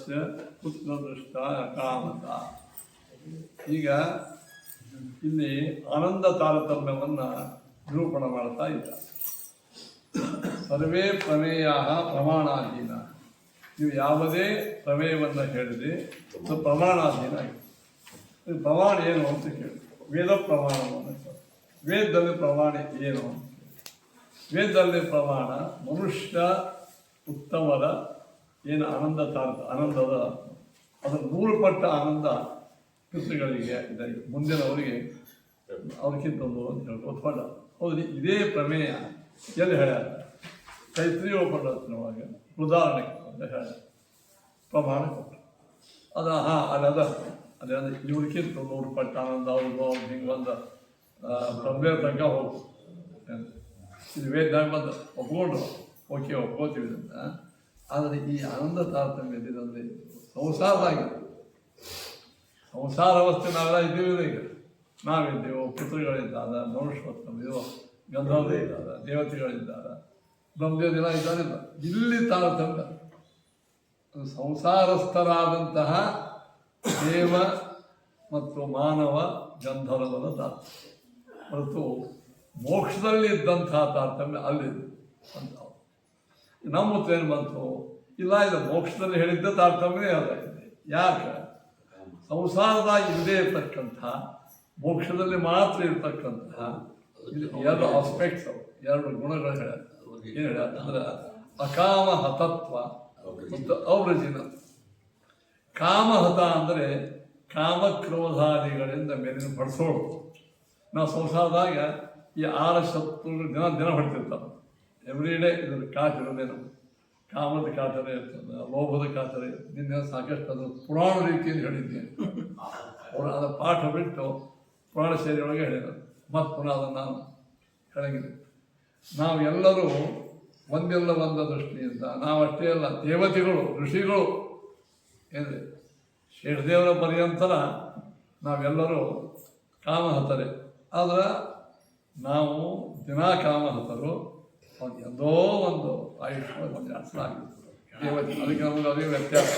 ತಸ್ಯ ಪುತ್ರದೃಷ್ಟ ಕಾಮತ. ಈಗ ಇಲ್ಲಿ ಆನಂದ ತಾರತಮ್ಯವನ್ನು ನಿರೂಪಣೆ ಮಾಡ್ತಾ ಇದ್ದ. ಸರ್ವೇ ಪ್ರಮೇಯ ಪ್ರಮಾಣಾಧೀನ. ನೀವು ಯಾವುದೇ ಪ್ರಮೇಯವನ್ನು ಹೇಳಿದ್ರೆ ಅದು ಪ್ರಮಾಣಾಧೀನ ಆಗಿದೆ. ಇದು ಪ್ರಮಾಣ ಏನು ಅಂತ ಕೇಳಿ ವೇದ ಪ್ರಮಾಣವನ್ನು ವೇದದಲ್ಲಿ ಪ್ರಮಾಣ ಏನು ಅಂತ ವೇದದಲ್ಲಿ ಪ್ರಮಾಣ ಮನುಷ್ಯ ಉತ್ತಮರ ಏನು ಆನಂದದ ಅದರ 100 ಪಟ್ಟ ಆನಂದ ಪಿತೃಗಳಿಗೆ ಇದೆ, ಮುಂದಿನವರಿಗೆ ಅವ್ರಿಗಿಂತ ಒಂದು ಅಂತ ಹೇಳ್ಬೋದು. ಪಡ ಹೌದು, ಇದೇ ಪ್ರಮೇಯ ಎಲ್ಲಿ ಹೇಳ್ಯಾರ? ತೈತ್ರಿಯೋಪನಿಷತ್ತಿನೊಳಗೆ ಉದಾಹರಣೆ ಅಂತ ಹೇಳ ಪ್ರಮಾಣ ಕೊಟ್ಟರು. ಅದು ಅಲ್ಲದ ಅದೇ ಇವ್ರಿಗಿಂತ 100 ಪಟ್ಟ ಆನಂದ ಅವ್ರಿಗೂ ಹಿಂಗೆ ಒಂದು ಪ್ರಮೇಯ ತನಕ ಹೋಗ್ಬೋದು. ಇದು ವೇದದಾಗ ಬಂದು ಒಪ್ಕೊಂಡ್ರು, ಓಕೆ ಒಪ್ಕೋತೀವಿ ಅಂತ. ಆದರೆ ಈ ಆನಂದ ತಾರತಮ್ಯದಲ್ಲಿ ಸಂಸಾರದಾಗಿದೆ. ಸಂಸಾರ ಅವಸ್ಥೆ ನಾವೆಲ್ಲ ಇದ್ದೀವಿ. ಈಗ ನಾವಿದ್ದೇವೆ, ಪುತ್ರಗಳಿದ್ದಾರ, ಮನುಷ್ಯೋತ್ತಮ ಇರೋ ಗಂಧರ್ವರೇ ಇದ್ದಾರೆ, ದೇವತೆಗಳಿದ್ದಾರೆ, ಬ್ರಹ್ಮದೇವದಿನ ಇದ್ದಾರಿಲ್ಲ. ಇಲ್ಲಿ ತಾರತಮ್ಯ ಸಂಸಾರಸ್ಥರಾದಂತಹ ದೇವ ಮತ್ತು ಮಾನವ ಗಂಧರ್ವರ ತಾರತಮ್ಯ ಹೊರತು ಮೋಕ್ಷದಲ್ಲಿ ಇದ್ದಂತಹ ತಾರತಮ್ಯ ಅಲ್ಲಿದೆ ಅಂತ. ನಮ್ಮ ಹತ್ರ ಏನು ಬಂತು? ಇಲ್ಲ, ಇದು ಮೋಕ್ಷದಲ್ಲಿ ಹೇಳಿದ್ದ ತಾರತಮ್ಯವೇ ಅದಾಗಿದೆ. ಯಾಕೆ? ಸಂಸಾರದಾಗ ಇಲ್ಲದೆ ಇರ್ತಕ್ಕಂಥ ಮೋಕ್ಷದಲ್ಲಿ ಮಾತ್ರ ಇರ್ತಕ್ಕಂತಹ ಇದು 2 ಆಸ್ಪೆಕ್ಟ್ಸ್ ಅವು, 2 ಗುಣಗಳು ಹೇಳ್ಯಾರ. ಏನು ಹೇಳ್ಯಾರ ಅಂದ್ರೆ ಅಕಾಮ ಹತತ್ವ ಮತ್ತು ಅವೃಜಿನ. ಕಾಮಹತ ಅಂದರೆ ಕಾಮಕ್ರೋಧಾದಿಗಳಿಂದ ಮೇಲಿನ ಬಡಿಸೋಳು. ನಾವು ಸಂಸಾರದಾಗ ಈ 6 ಶತ್ರುಗಳು ದಿನ ಹೊಡ್ತಿರ್ತಾರೆ. ಎವ್ರಿ ಡೇ ಇದ್ರ ಕಾಟ ಇರೋದೇ ನಮ್ಗೆ. ಕಾಮದ ಕಾಟರೇ ಇರ್ತದೆ, ಲೋಭದ ಕಾಟರೇ. ನಿನ್ನೆ ಸಾಕಷ್ಟು ಅದು ಪುರಾಣ ರೀತಿಯಲ್ಲಿ ಹೇಳಿದ್ದೀನಿ. ಅವರು ಅದರ ಪಾಠ ಬಿಟ್ಟು ಪುರಾಣ ಶೈಲಿಯೊಳಗೆ ಹೇಳಿದ್ದಾರೆ. ಮತ್ತು ಪುನಃ ಅದನ್ನು ನಾನು ಹೇಳಂಗಿದೆ. ನಾವು ಎಲ್ಲರೂ ಒಂದೆಲ್ಲ ಒಂದ ದೃಷ್ಟಿಯಿಂದ ನಾವಷ್ಟೇ ಅಲ್ಲ, ದೇವತೆಗಳು, ಋಷಿಗಳು ಏನಿದೆ ಶೇಷದೇವರ ಪರ್ಯಂತರ ನಾವೆಲ್ಲರೂ ಕಾಮಹತರೆ. ಆದರೆ ನಾವು ದಿನಾ ಕಾಮಹತರು. ಅವ್ನು ಎಂದೋ ಒಂದು ಆಯುಷ್ಯ ಒಂದು ಆಗಿರ್ತದೆ ದೇವತೆ. ಅದಕ್ಕೆ ನಮಗೆ ಅದೇ ವ್ಯತ್ಯಾಸ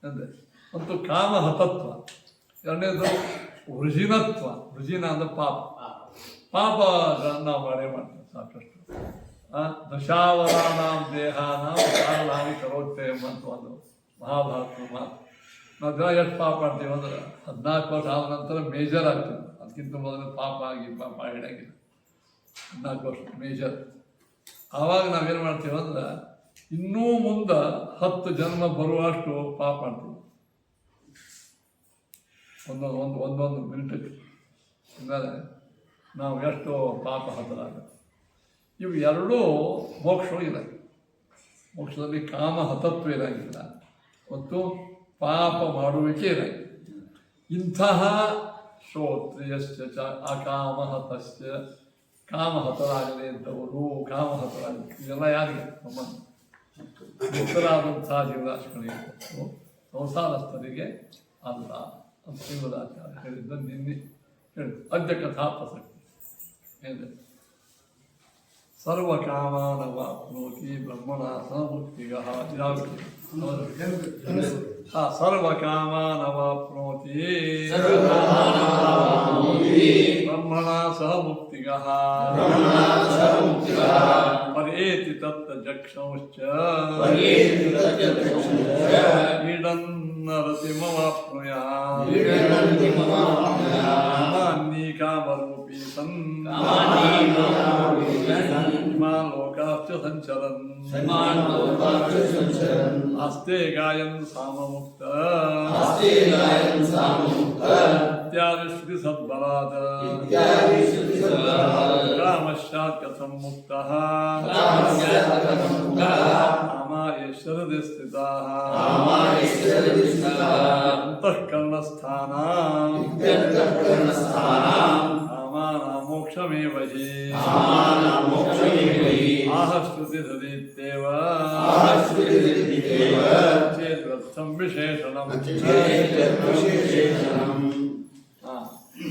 ಅಂದರೆ ಮತ್ತು ಕಾಮಹತತ್ವ. ಎರಡನೇದು ವೃಜಿನತ್ವ. ವೃಜಿನ ಅಂದರೆ ಪಾಪಗಳನ್ನು ನಾವು ಮಾಡೇ ಮಾಡ್ತೀವಿ ಸಾಕಷ್ಟು. ದಶಾವರಾಣಾಂ ದೇಹಾನಾಂ ಕಾರಣಾನಿ ಕರೋತ್ತೆ ಎಂಬಂತ ಒಂದು ಮಹಾಭಾರತದ ಮಾತು. ನಾವು ದಿನ ಎಷ್ಟು ಪಾಪ ಮಾಡ್ತೀವಿ ಅಂದ್ರೆ 14 ವರ್ಷ ಆದ ನಂತರ ಮೇಜರ್ ಆಗ್ತೀವಿ. ಅದಕ್ಕಿಂತ ಮೊದಲು ಪಾಪ ಹಿಡಿಯಾಗಿಲ್ಲ. 14 ವರ್ಷ ಮೇಜರ್. ಆವಾಗ ನಾವೇನು ಮಾಡ್ತೀವಿ ಅಂದ್ರೆ ಇನ್ನೂ ಮುಂದೆ 10 ಜನ್ಮ ಬರುವಷ್ಟು ಪಾಪ ಮಾಡ್ತೀವಿ. ಒಂದೊಂದು ಮಿನಿಟಕ್ಕೆ. ಅಂದರೆ ನಾವು ಎಷ್ಟು ಪಾಪ ಹತರಾಗುತ್ತೆ. ಇವು 2 ಮೋಕ್ಷವೂ ಇಲ್ಲ. ಮೋಕ್ಷದಲ್ಲಿ ಕಾಮ ಹತತ್ವ ಇರೋಂಗಿಲ್ಲ ಮತ್ತು ಪಾಪ ಮಾಡುವಿಕೆ ಇರೋಂಗಿಲ್ಲ. ಇಂತಹ ಶ್ರೋತ್ರಿಯಶ್ಚ ಅಕಾಮಹತಶ್ಚ, ಕಾಮಹತರಾಗದೆ ಇದ್ದವರು ಕಾಮಹತರಾಗಲಿ. ಇದೆಲ್ಲ ಯಾರಿಗೆ? ನಮ್ಮನ್ನು ಮುಕ್ತರಾದಂತಹ ಜೀವರಾಶಿಗಳಿಗೆ ಕೊಟ್ಟು ಸಂಸಾರಸ್ಥರಿಗೆ ಅಲ್ಲ ಅಂತ ಶಿವರಾಚಾರ್ಯ ಹೇಳಿದ್ದ ನಿನ್ನೆ ಹೇಳಿದ್ದು. ಅದ್ಯ ಕಥಾ ಪ್ರಸಕ್ತಿ ಏನಿದೆ? ಸರ್ವಕಾಮಾನವಾಪ್ನೋತಿ ಬ್ರಹ್ಮಣ ಸಮುಕ್ತಿಗಃ. ಸರ್ವಕಾಮಾನವಾಪ್ನೋತಿ ಬ್ರಹ್ಮಣ ಸಹ ಮುಕ್ತಿಗಃ. ಪರೇತಿ ತತ್ತ ಜಕ್ಷಂಶ್ಚ ಈಡನ್ನರತಿಮವಾಪ್ನುಯಾತ್. ಕಾಮರೂಪೀ ಸನ್ ಇಮಾನ್ ಲೋಕಾಶ್ಚ ಸಂಚರನ್ ಆಸ್ತೆ ಗಾಯನ್ ಸಾಮಮುಕ್ತ ಇತ್ಯಾದಿ ಶ್ರುತಿ ಸದ್ಬಲಾತ್ ಕಾಮಶ್ಚಾತ್ ಕಥಂ ಮುಕ್ತಃ ಕಾಮಾಯೇಶ್ವರದಿ ಸ್ಥಿತಾಃ ಅಂತಃಕರಣಸ್ಥಾನಾಂ ಮೋಕ್ಷಮೇವ ಹಿ ಆಹ ಶ್ರುತಿ ಸದಿತ್ಯೇವ ಚೇದ್ವತ್ಸಂ ವಿಶೇಷಣಂ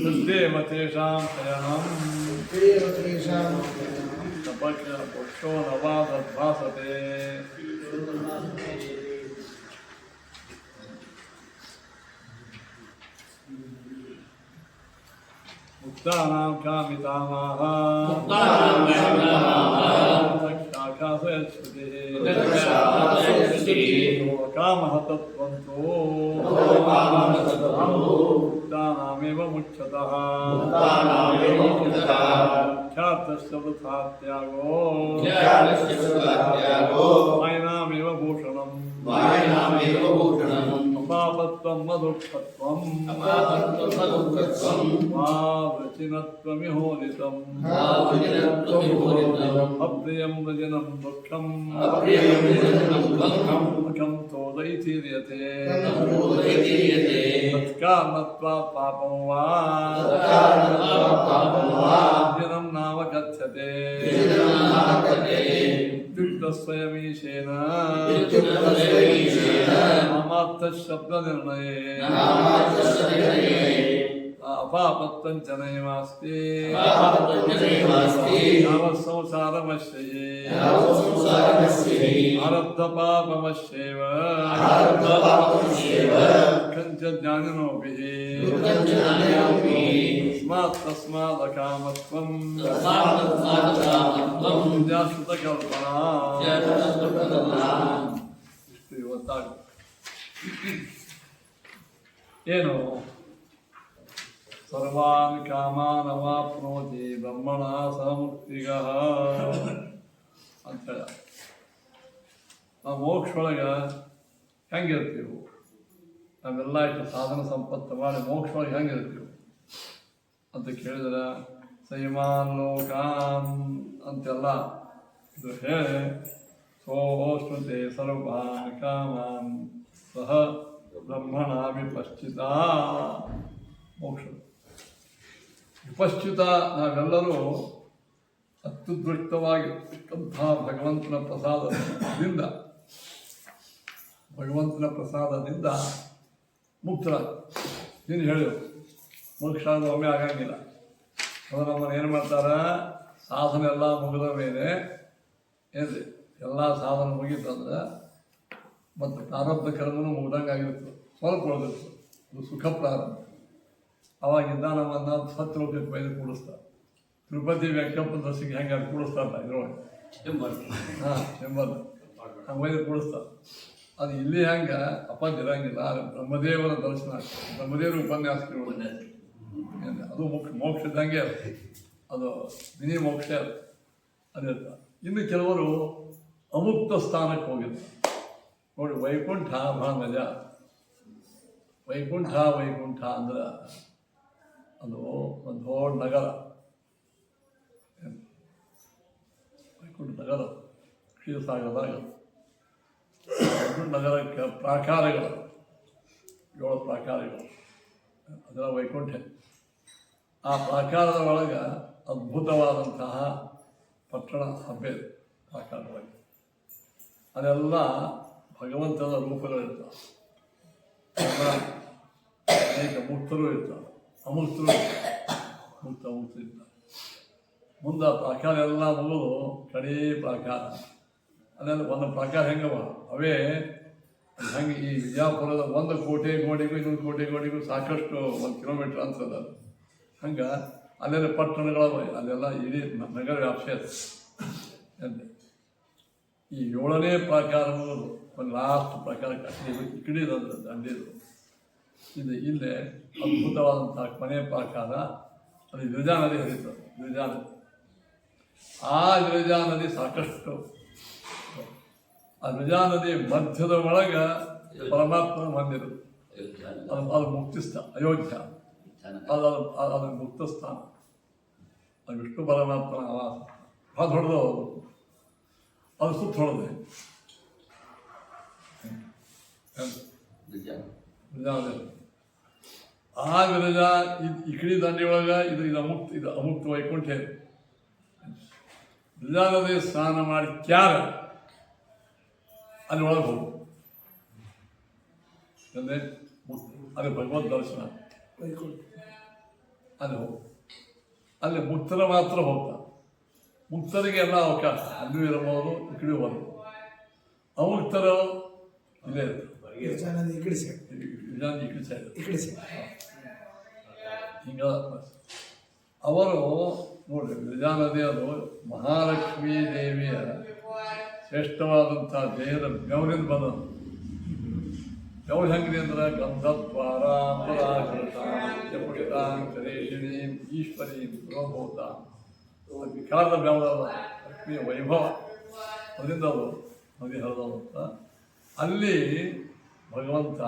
ತದ್ದೇವ ತೇಷಾಂ ಶಯನಂ ಪಕ್ಷೋ ನವಾದದ್ಭಾಸತೆ. ಮುಕ್ತಾನಾಂ ಕಾಮಿತಾಮಾಹ ಕಾಮಃ ತತ್ವಂತೋ ಮುಕ್ತಾನಾಮೇವ ಮುಚ್ಯತಃ ಖ್ಯಾತಸ್ಯ ವೃಥಾ ತ್ಯಾಗೋ ಮಾಯನಾಮೇವ ಭೂಷಣಂ ಅಪಾಪತ್ವಂ ಮದುಃಖತ್ವಂ ವೃಚಿನತ್ವಮಿಹೋದಿತಂ ಅಪ್ರಿಯಂ ವಜನಂ ದುಃಖಂ ಅಕಂ ತೋದೈತೀರ್ಯತೆ ತತ್ಕಾರಣತ್ವಾ ಪಾಪಂ ವಾ ಜನಂ ನಾಮ ಕಥ್ಯತೆ ಸ್ವಯಮೀಶೇನ ನಾಮಾರ್ಥ ಶಬ್ದ ನಿರ್ಣಯೇ ಅಪಾಪತ್ತಂಚ ನೈವಾಸ್ತಿ ಯಾವತ್ ಸಂಸಾರಮಶ್ಯಯೇ ಆರಬ್ಧ ಪಾಪಮಶ್ಯೇವ ದುಃಖಂಚ ಜ್ಞಾನಿನೋಪಿ ತಸ್ಮಾತ್ ಅಕಾಮತ್ವಂ ಶ್ರುತಕಲ್ಪನಾ ಇಷ್ಟು ಇವತ್ತಾಗುತ್ತೆ. ಏನು ಸರ್ವಾನ್ ಕಾಮಾನ್ ಅವಾಪ್ನೋತಿ ಬ್ರಹ್ಮಣ ಸಹಮುಕ್ತಿಗಃ ಅಂತೇಳ. ನಾವು ಮೋಕ್ಷೊಳಗೆ ಹೆಂಗಿರ್ತೀವಿ? ನಾವೆಲ್ಲ ಇಷ್ಟು ಸಾಧನ ಸಂಪತ್ತು ಮಾಡಿ ಮೋಕ್ಷೊಳಗೆ ಹೆಂಗಿರ್ತೀವಿ ಅಂತ ಕೇಳಿದ್ರೆ ಸೈಮಾನ್ ಲೋಕಾನ್ ಅಂತೆಲ್ಲ ಇದು ಹೇಳಿ ಸೋಷ್ಣತೆ ಸರ್ವಾನ್ ಕಾಮಾನ್ ಸಹ ಬ್ರಹ್ಮಣ ವಿಪಶ್ಚಿತ ಮೋಕ್ಷ. ವಿಪಶ್ಚಿತ ನಾವೆಲ್ಲರೂ ಅತ್ಯುದ್ಭಕ್ತವಾಗಿರ್ತಕ್ಕಂಥ ಭಗವಂತನ ಪ್ರಸಾದದಿಂದ ಮುಕ್ತರಾಗ. ನೀನು ಹೇಳಿದ್ರು ಮೋಕ್ಷ ಅಂದ್ರೆ ಒಮ್ಮೆ ಆಗಂಗಿಲ್ಲ. ಅದು ನಮ್ಮನ್ನು ಏನು ಮಾಡ್ತಾರೆ, ಸಾಧನೆ ಎಲ್ಲ ಮುಗಿದ ಮೇಲೆ ಏನ್ರಿ ಎಲ್ಲ ಸಾಧನೆ ಮುಗೀತಂದ್ರೆ ಮತ್ತು ಪ್ರಾರಬ್ಧ ಕರ್ಮನೂ ಮುಗ್ದಂಗೆ ಆಗಿರ್ತದೆ, ಸ್ವಲ್ಪ ಉಳಿದಿರ್ತದೆ. ಅದು ಸುಖ ಪ್ರಾರಂಭ. ಅವಾಗಿಂದ ನಮ್ಮನ್ನು ಸತ್ಯಲೋಕಕ್ಕೆ ಬೈದು ಕೂಡಿಸ್ತಾರೆ. ತಿರುಪತಿ ವೆಂಕಪ್ಪ ದರ್ಶಿಗೆ ಹೆಂಗೆ ಕೂಡಿಸ್ತಾರಲ್ಲ ಇದ್ರೊಳಗೆ ಎಂಬಲ್ಲ ಹಂಗೆ ಬೈದು ಕೂಡಿಸ್ತಾರೆ. ಅದು ಇಲ್ಲಿ ಹೆಂಗೆ ಅಪಂದಿರಂಗಿಲ್ಲ. ಬ್ರಹ್ಮದೇವರ ದರ್ಶನ ಆಗ್ತದೆ. ಬ್ರಹ್ಮದೇವರ ಉಪನ್ಯಾಸಗಳು ಅದು ಮೋಕ್ಷ ಇದ್ದಂಗೆ ಅದು ಮಿನಿ ಮೋಕ್ಷ ಅದಿರ್ತಾರೆ. ಇನ್ನು ಕೆಲವರು ಅಮುಕ್ತ ಸ್ಥಾನಕ್ಕೆ ಹೋಗಿರ್ತಾರೆ ನೋಡಿ. ವೈಕುಂಠ ಬಹಳ ಮಜಾ. ವೈಕುಂಠ ಅಂದ್ರೆ ಅದು ಒಂದು ದೊಡ್ಡ ನಗರ. ವೈಕುಂಠ ನಗರ ಕ್ಷೀರಸಾಗರದಾಗ ನಗರಕ್ಕೆ ಪ್ರಾಕಾರಗಳು 7 ಪ್ರಾಕಾರಗಳು. ಅದರ ವೈಕುಂಠ. ಆ ಪ್ರಾಕಾರದ ಒಳಗೆ ಅದ್ಭುತವಾದಂತಹ ಪಟ್ಟಣ ಸಭೆ ಪ್ರಾಕಾರವಾಗಿ ಅದೆಲ್ಲ ಭಗವಂತನ ರೂಪಗಳಿರ್ತಾವೆ. ಅನೇಕ ಮುಕ್ತರು ಇರ್ತಾರೆ, ಅಮುಕ್ತರು ಇರ್ತಾರೆ. ಮುಕ್ತ ಇರ್ತಾರೆ. ಮುಂದೆ ಆ ಪ್ರಾಕಾರ ಎಲ್ಲ ಮುಗಿದು ಕಡೇ ಪ್ರಾಕಾರ. ಅದೆಲ್ಲ ಒಂದು ಪ್ರಾಕಾರ ಹೆಂಗವ ಅವೇ ಹಂಗೆ ಈ ವಿಜಯಪುರದ 1 ಕೋಟೆ ಗೋಡೆಗೂ 2 ಕೋಟೆ ಗೋಡೆಗೂ ಸಾಕಷ್ಟು 1 ಕಿಲೋಮೀಟ್ರ್ ಅನ್ಸದ. ಹಂಗೆ ಅಲ್ಲೆಲ್ಲ ಪಟ್ಟಣಗಳವ. ಅಲ್ಲೆಲ್ಲ ಇಡೀ ನಗರ ವ್ಯಾಪ್ತಿ ಅಂತೆ. ಈ 7ನೇ ಪ್ರಾಕಾರ ಮುಗಿದು ಒಂದು ಲಾಸ್ಟ್ ಪ್ರಾಕಾರಕ್ಕೆ ಕಿಡಿದಂದ್ರೆ ದಂಡಿದು ಇದು ಇಲ್ಲೇ ಅದ್ಭುತವಾದಂಥ ಕೊನೆ ಪ್ರಾಕಾರ. ಅದು ವಿರಜಾ ನದಿ ಹರಿತದೆ. ವಿರಜಾ ನದಿ. ಆ ವಿರಜಾ ನದಿ ಸಾಕಷ್ಟು. ಆ ವಿರಜಾ ನದಿ ಮಧ್ಯದ ಒಳಗೆ ಪರಮಾತ್ಮನ ಮಂದಿರ. ಅದು ಮುಕ್ತಿ ಸ್ಥಾನ. ಅಯೋಧ್ಯ ಅದು ಮುಕ್ತ ಸ್ಥಾನ. ಅದು ವಿಷ್ಣು ಪರಮಾತ್ಮನ ಆವಾಸ. ಭಾಳ ದೊಡ್ಡದು. ಅದು ಸುತ್ತ ಹೊಡೆದೆ ವಿರಜಾ. ಆ ವಿರಜಾ ಈ ಕಡೆ ದಂಡಿ ಒಳಗೆ ಇದು ಅಮುಕ್ತ ವೈಕುಂಠ. ವಿರಜಾ ನದಿ ಸ್ನಾನ ಮಾಡಿ ಕ್ಯಾರ ಅಲ್ಲಿ ಒಳಗೆ ಹೋಗು. ಅಂದರೆ ಅಲ್ಲಿ ಭಗವದ್ ದರ್ಶನ ಅಲ್ಲಿ ಹೋಗು. ಅಲ್ಲಿ ಮುಕ್ತರ ಮಾತ್ರ ಹೋಗ್ತಾರೆ. ಮುಕ್ತರಿಗೆ ಎಲ್ಲ ಅವಕಾಶ. ಅಲ್ಲೂ ಇರಬಹುದು, ಈ ಕಡೆ ಹೋಗ್ಬೋದು. ಅಮುಕ್ತರು ಇಲ್ಲೇ ಇರ್ತಾರೆ. ಈ ಕಡೆ ಸೈಡ್ ಹಿಂಗ ಅವರು ನೋಡಿ ವಿಜಯ ನದಿ ಅದು ಮಹಾಲಕ್ಷ್ಮೀ ದೇವಿಯ ಶ್ರೇಷ್ಠವಾದಂಥ ದೇಹದ ಬೆವರಿಂದ ಬಂದದ್ದು. ಬೆವರು ಹೆಂಗಿದೆ ಅಂದ್ರೆ ಗಂಧದ್ವಾರ ಪುಷ್ಟಾಂತರೇಷಿಣಿ ಈಶ್ವರಿ ಗೃಹಭೂತ ವಿಕಾರದ ಬೆವರಲ್ಲ, ಲಕ್ಷ್ಮಿಯ ವೈಭವ ಅದರಿಂದ ಅದು ನದಿ ಹರಿದವು ಅಂತ. ಅಲ್ಲಿ ಭಗವಂತ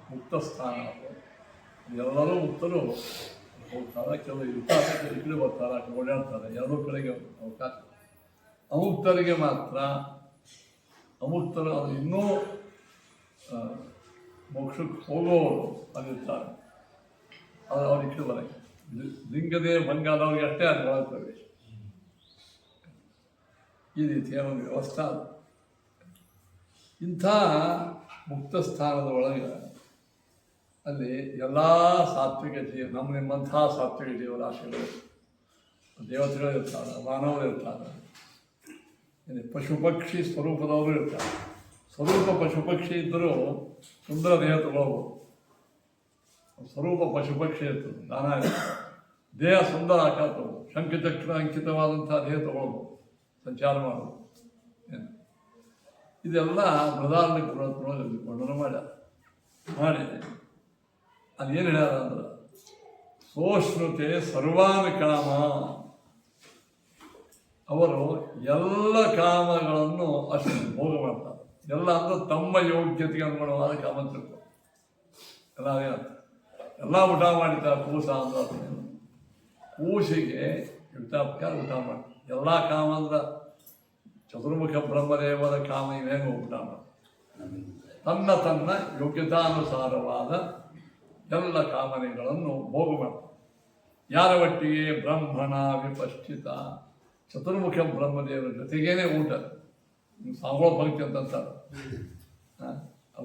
ಮುಕ್ತ ಸ್ಥಾನ ಅದು. ಎಲ್ಲರೂ ಮುಕ್ತರು ಹೋಗ್ತಾರೆ, ಕೆಲವು ಇರ್ತಾರೆ, ಈ ಕಡೆ ಬರ್ತಾರೆ, ಓಡಾಡ್ತಾರೆ, ಎರಡೂ ಕಡೆಗೆ ಅವಕಾಶ. ಅಮುಕ್ತರಿಗೆ ಮಾತ್ರ, ಅಮುಕ್ತರು ಅದು ಇನ್ನೂ ಮೋಕ್ಷಕ್ಕೆ ಹೋಗೋರು ಅಲ್ಲಿರ್ತಾರೆ, ಅದು ಅವ್ರ ಈ ಕಡೆ ಬರೋಕ್ಕೆ ಲಿಂಗದೇ ಭಂಗ ಆದವ್ರಿಗೆ ಅಷ್ಟೇ ಅದು ಒಳಗೆ ಪ್ರವೇಶ. ಈ ರೀತಿಯ ಒಂದು ವ್ಯವಸ್ಥೆ ಅದು. ಇಂಥ ಮುಕ್ತ ಸ್ಥಾನದ ಒಳಗೆ ಅಲ್ಲಿ ಎಲ್ಲ ಸಾತ್ವಿಕ ಜೀವ, ನಿಮ್ಮಂಥ ಸಾತ್ವಿಕ ಜೀವರಾಶಿಗಳು, ದೇವತೆಗಳು ಇರ್ತಾರೆ, ಮಾನವರು ಇರ್ತಾರೆ, ಪಶು ಪಕ್ಷಿ ಸ್ವರೂಪದವರು ಇರ್ತಾರೆ. ಸ್ವರೂಪ ಪಶು ಪಕ್ಷಿ ಇದ್ದರೂ ಸುಂದರ ದೇಹ ತಗೊಳ್ಬೋದು. ಸ್ವರೂಪ ಪಶು ಪಕ್ಷಿ ಇರ್ತದೆ, ನಾನಾ ದೇಹ ಸುಂದರ ಆಕಾರ ತಗೋಬೋದು, ಶಂಖಚಕ್ರ ಅಂಕಿತವಾದಂಥ ದೇಹ ತಗೊಳ್ಬೋದು, ಸಂಚಾರ ಮಾಡೋದು. ಇದೆಲ್ಲ ಬೃಹದಾರಣ್ಯ ಪುರಾಣದಲ್ಲಿ ವರ್ಣನೆ ಮಾಡಿ ಅದೇನು ಹೇಳ್ಯಾರ ಅಂದ್ರೆ ಸೋಷ್ಣುತೆ ಸರ್ವಾನ್ ಕಾಮ. ಅವರು ಎಲ್ಲ ಕಾಮಗಳನ್ನು ಅಷ್ಟು ಭೋಗ ಮಾಡ್ತಾರೆ. ಎಲ್ಲ ಅಂದ್ರೆ ತಮ್ಮ ಯೋಗ್ಯತೆಗೆ ಅನುಗುಣವಾದ ಕಾಮ ತಿಳ್ಕೊ ಎಲ್ಲ ಅದೇ ಅಂತ. ಎಲ್ಲ ಊಟ ಮಾಡಿದ್ದಾರೆ. ಕೂಸ ಅಂದ್ರೆ ಕೂಸಿಗೆ ಯುಕ್ತಾಪಕಾರ ಊಟ ಮಾಡಿ ಎಲ್ಲ ಕಾಮ ಅಂದ್ರೆ ಚತುರ್ಮುಖ ಬ್ರಹ್ಮದೇವರ ಕಾಮ ಇವೇನು ಊಟ ಮಾಡಿ ತನ್ನ ಯೋಗ್ಯತಾನುಸಾರವಾದ ಎಲ್ಲ ಕಾಮನೆಗಳನ್ನು ಭೋಗ ಮಾಡ್ತಾರೆ. ಯಾರ ಒಟ್ಟಿಗೆ? ಬ್ರಹ್ಮಣ ವಿಪಶ್ಚಿತ, ಚತುರ್ಮುಖ ಬ್ರಹ್ಮದೇವರ ಜೊತೆಗೇನೆ ಊಟ. ಸಾವಳ ಪಂಕ್ತಿ ಅಂತಾರೆ,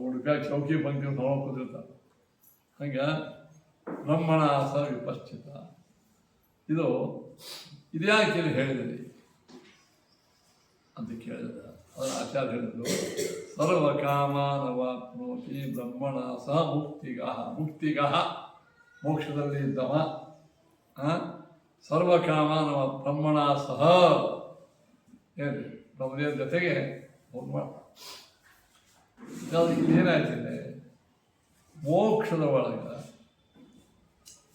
ಉಡುಪಿಯಾಗ ಚೌಕಿ ಪಂಕ್ತಿ ಸಾವಳ ಕೂತಿರ್ತಾರೆ. ಹಂಗೆ ಬ್ರಹ್ಮಣ ಸ ವಿಪಶ್ಚಿತ. ಇದ್ಯಾಕೆ ಹೇಳಿದ್ರಿ ಅಂತ ಕೇಳಿದ ಅದನ್ನು ಆಚಾರ್ಯ ಹೇಳಿದ್ರು. ಸರ್ವಕಾಮಾನವಾಪ್ನೋತಿ ಬ್ರಹ್ಮಣ ಸಹ ಮುಕ್ತಿಗಃ ಮೋಕ್ಷದಲ್ಲಿ ಇದ್ದವ ಸರ್ವಕಾಮಾನವ ಬ್ರಹ್ಮಣ ಸಹ ಏನು ಬ್ರಹ್ಮದೇವರ ಜೊತೆಗೆ ಹೋಗಿ ಮಾಡ್ತಾರೆ. ಏನಾಯ್ತಿದೆ? ಮೋಕ್ಷದ ಒಳಗೆ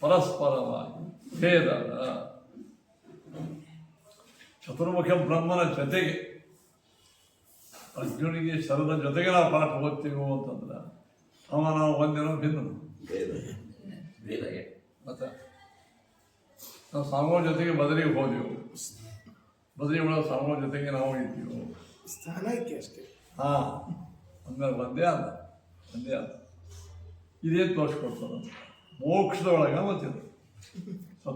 ಪರಸ್ಪರವಾಗಿ ಭೇದದ ಚತುರ್ಮುಖ ಬ್ರಹ್ಮನ ಜೊತೆಗೆ ಅರ್ಜುನಿಗೆ ಶರದ ಜೊತೆಗೆ ನಾವು ಪಾಠ ಓದ್ತೀವೋ ಅಂತಂದ್ರೆ ನಾವು ಒಂದಿನ ಭಿನ್ನನು. ಮತ್ತೆ ನಾವು ಸ್ವಾಮಿಗಳ ಜೊತೆಗೆ ಬದಲಿಗೆ ಹೋದೆವು, ಬದಲಿ ಒಳಗೆ ಸ್ವಾಮಿಗಳ ಜೊತೆಗೆ ನಾವು ಇದ್ದೀವಿ ಸ್ಥಾನಕ್ಕೆ ಅಷ್ಟೇ. ಅಂದ್ಮೇಲೆ ಒಂದೇ ಅಲ್ಲ. ಇದೇನು ತೋರಿಸ್ಕೊಡ್ತಾರೆ ಮೋಕ್ಷದ ಒಳಗೆ ಮತ್ತಿದೆ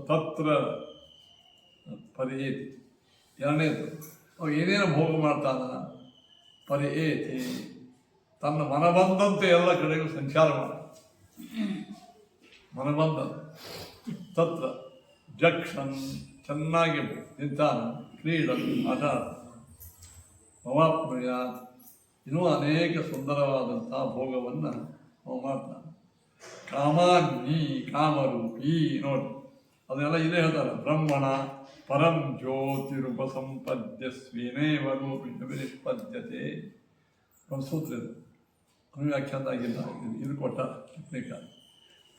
ತತ್ರ ಪರಿಯೇತಿ. ಎರಡನೇದು ಅವು ಏನೇನು ಭೋಗ ಮಾಡ್ತಾನ ಪರಿಯೇತಿ, ತನ್ನ ಮನಬಂದಂತೆ ಎಲ್ಲ ಕಡೆಗೂ ಸಂಚಾರ ಮಾಡ. ಮನಬಂದ ತತ್ರ ಜಕ್ಷನ್ ಚೆನ್ನಾಗಿ ನಿಂತಾನ, ಕ್ರೀಡನ್ ಆಟ ಮವಾಪ್ನುಯ ಇನ್ನೂ ಅನೇಕ ಸುಂದರವಾದಂಥ ಭೋಗವನ್ನು ಅವ ಮಾಡ್ತಾನೆ. ಕಾಮಾನ್ನಿ ಕಾಮರೂಪಿ ನೋಡಿ ಅದೆಲ್ಲ ಇದೇ ಹೇಳ್ತಾರೆ. ಬ್ರಹ್ಮಣ ಪರಂ ಜ್ಯೋತಿರುಪಸಂಪದ್ಯ ಸ್ವೇನೇವ ರೂಪಿನಿಷ್ಪದ್ಯತೆ. ಒಂದು ಸೂತ್ರ ಇದು, ವ್ಯಾಖ್ಯಾನ ಆಗಿಲ್ಲ, ಇದು ಕೊಟ್ಟ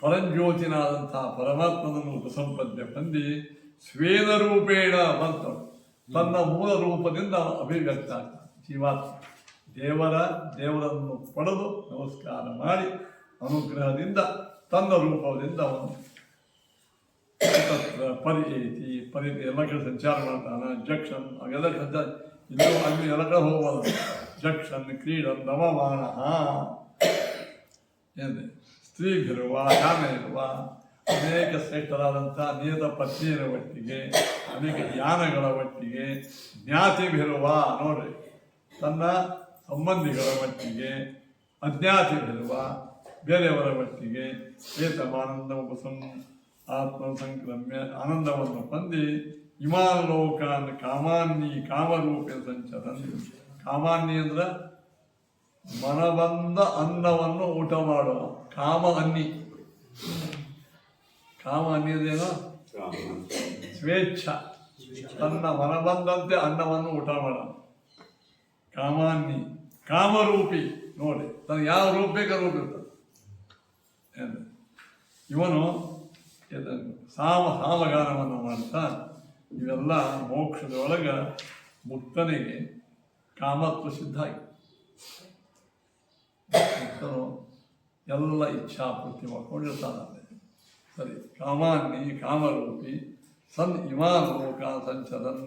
ಪರಂಜ್ಯೋತಿನಾದಂಥ ಪರಮಾತ್ಮನನ್ನು ಉಪಸಂಪದ್ಯ ಹೊಂದಿ ಸ್ವೇನ ರೂಪೇಣ ಬಂತು, ತನ್ನ ಮೂಲ ರೂಪದಿಂದ ಅಭಿವ್ಯಕ್ತ ಆಗ್ತಾನೆ ಜೀವಾತ್ಮ. ದೇವರನ್ನು ಪಡೆದು ನಮಸ್ಕಾರ ಮಾಡಿ ಅನುಗ್ರಹದಿಂದ ತನ್ನ ರೂಪದಿಂದ ಅವನು ಪರಿಯೇತಿ ಎಲ್ಲ ಕಡೆ ಸಂಚಾರ ಮಾಡ್ತಾನೆ. ಜಕ್ಷನ್ ಅವೆಲ್ಲ ಸಂಚಾರ, ಇನ್ನೂ ಅಲ್ಲಿ ಎಲ್ಲ ಕಡೆ ಹೋಗ್ಬೋದು. ಜಕ್ಷನ್ ಕ್ರೀಡನ್ ನವಮಾನ ಏನಿದೆ ಸ್ತ್ರೀಗಿರುವ ಯಾನ ಇರುವ ಅನೇಕ ಶ್ರೇಷ್ಠರಾದಂಥ ನಿಯತ ಪತ್ನಿಯರ ಒಟ್ಟಿಗೆ, ಅನೇಕ ಯಾನಗಳ ಒಟ್ಟಿಗೆ, ಜ್ಞಾತಿಭಿರುವ ನೋಡ್ರಿ ತನ್ನ ಸಂಬಂಧಿಗಳ ಒಟ್ಟಿಗೆ, ಅಜ್ಞಾತಿಭಿರುವ ಬೇರೆಯವರ ಒಟ್ಟಿಗೆ ಏತಮಾನಂದ ಆತ್ಮ ಸಂಕ್ರಮ್ಯ ಆನಂದವನ್ನು ಹೊಂದಿ ಇಮಾನ್ ಲೋಕಾನ್ ಕಾಮಾನ್ನಿ ಕಾಮರೂಪೆ ಸಂಚರನ್. ಕಾಮಾನ್ನಿ ಅಂದ್ರೆ ಮನಬಂದ ಅನ್ನವನ್ನು ಊಟ ಮಾಡುವ ಕಾಮ ಅನ್ನಿ. ಕಾಮ ಅನ್ನೋದೇನೋ ಸ್ವೇಚ್ಛ, ತನ್ನ ಮನ ಬಂದಂತೆ ಅನ್ನವನ್ನು ಊಟ ಮಾಡ. ಕಾಮಾನ್ನಿ, ಕಾಮರೂಪಿ, ನೋಡಿ ತನ್ನ ಯಾವ ರೂಪ ಬೇಕಾದ ರೂಪ ಇರ್ತದೆ. ಇವನು ಸಾಮಗಾನವನ್ನು ಮಾಡ್ತಾ ಇವೆಲ್ಲ ಮೋಕ್ಷದೊಳಗೆ ಮುಕ್ತನಿಗೆ ಕಾಮತ್ವ ಸಿದ್ಧ ಆಗಿ ಮುಕ್ತನು ಎಲ್ಲ ಇಚ್ಛಾಪೂರ್ತಿ ಮಾಡ್ಕೊಂಡಿರ್ತಾನೆ. ಸರಿ, ಕಾಮಾನ್ನಿ ಕಾಮರೂಪಿ ಸನ್ ಇಮಾನ್ ಲೋಕ ಸಂಚರನ್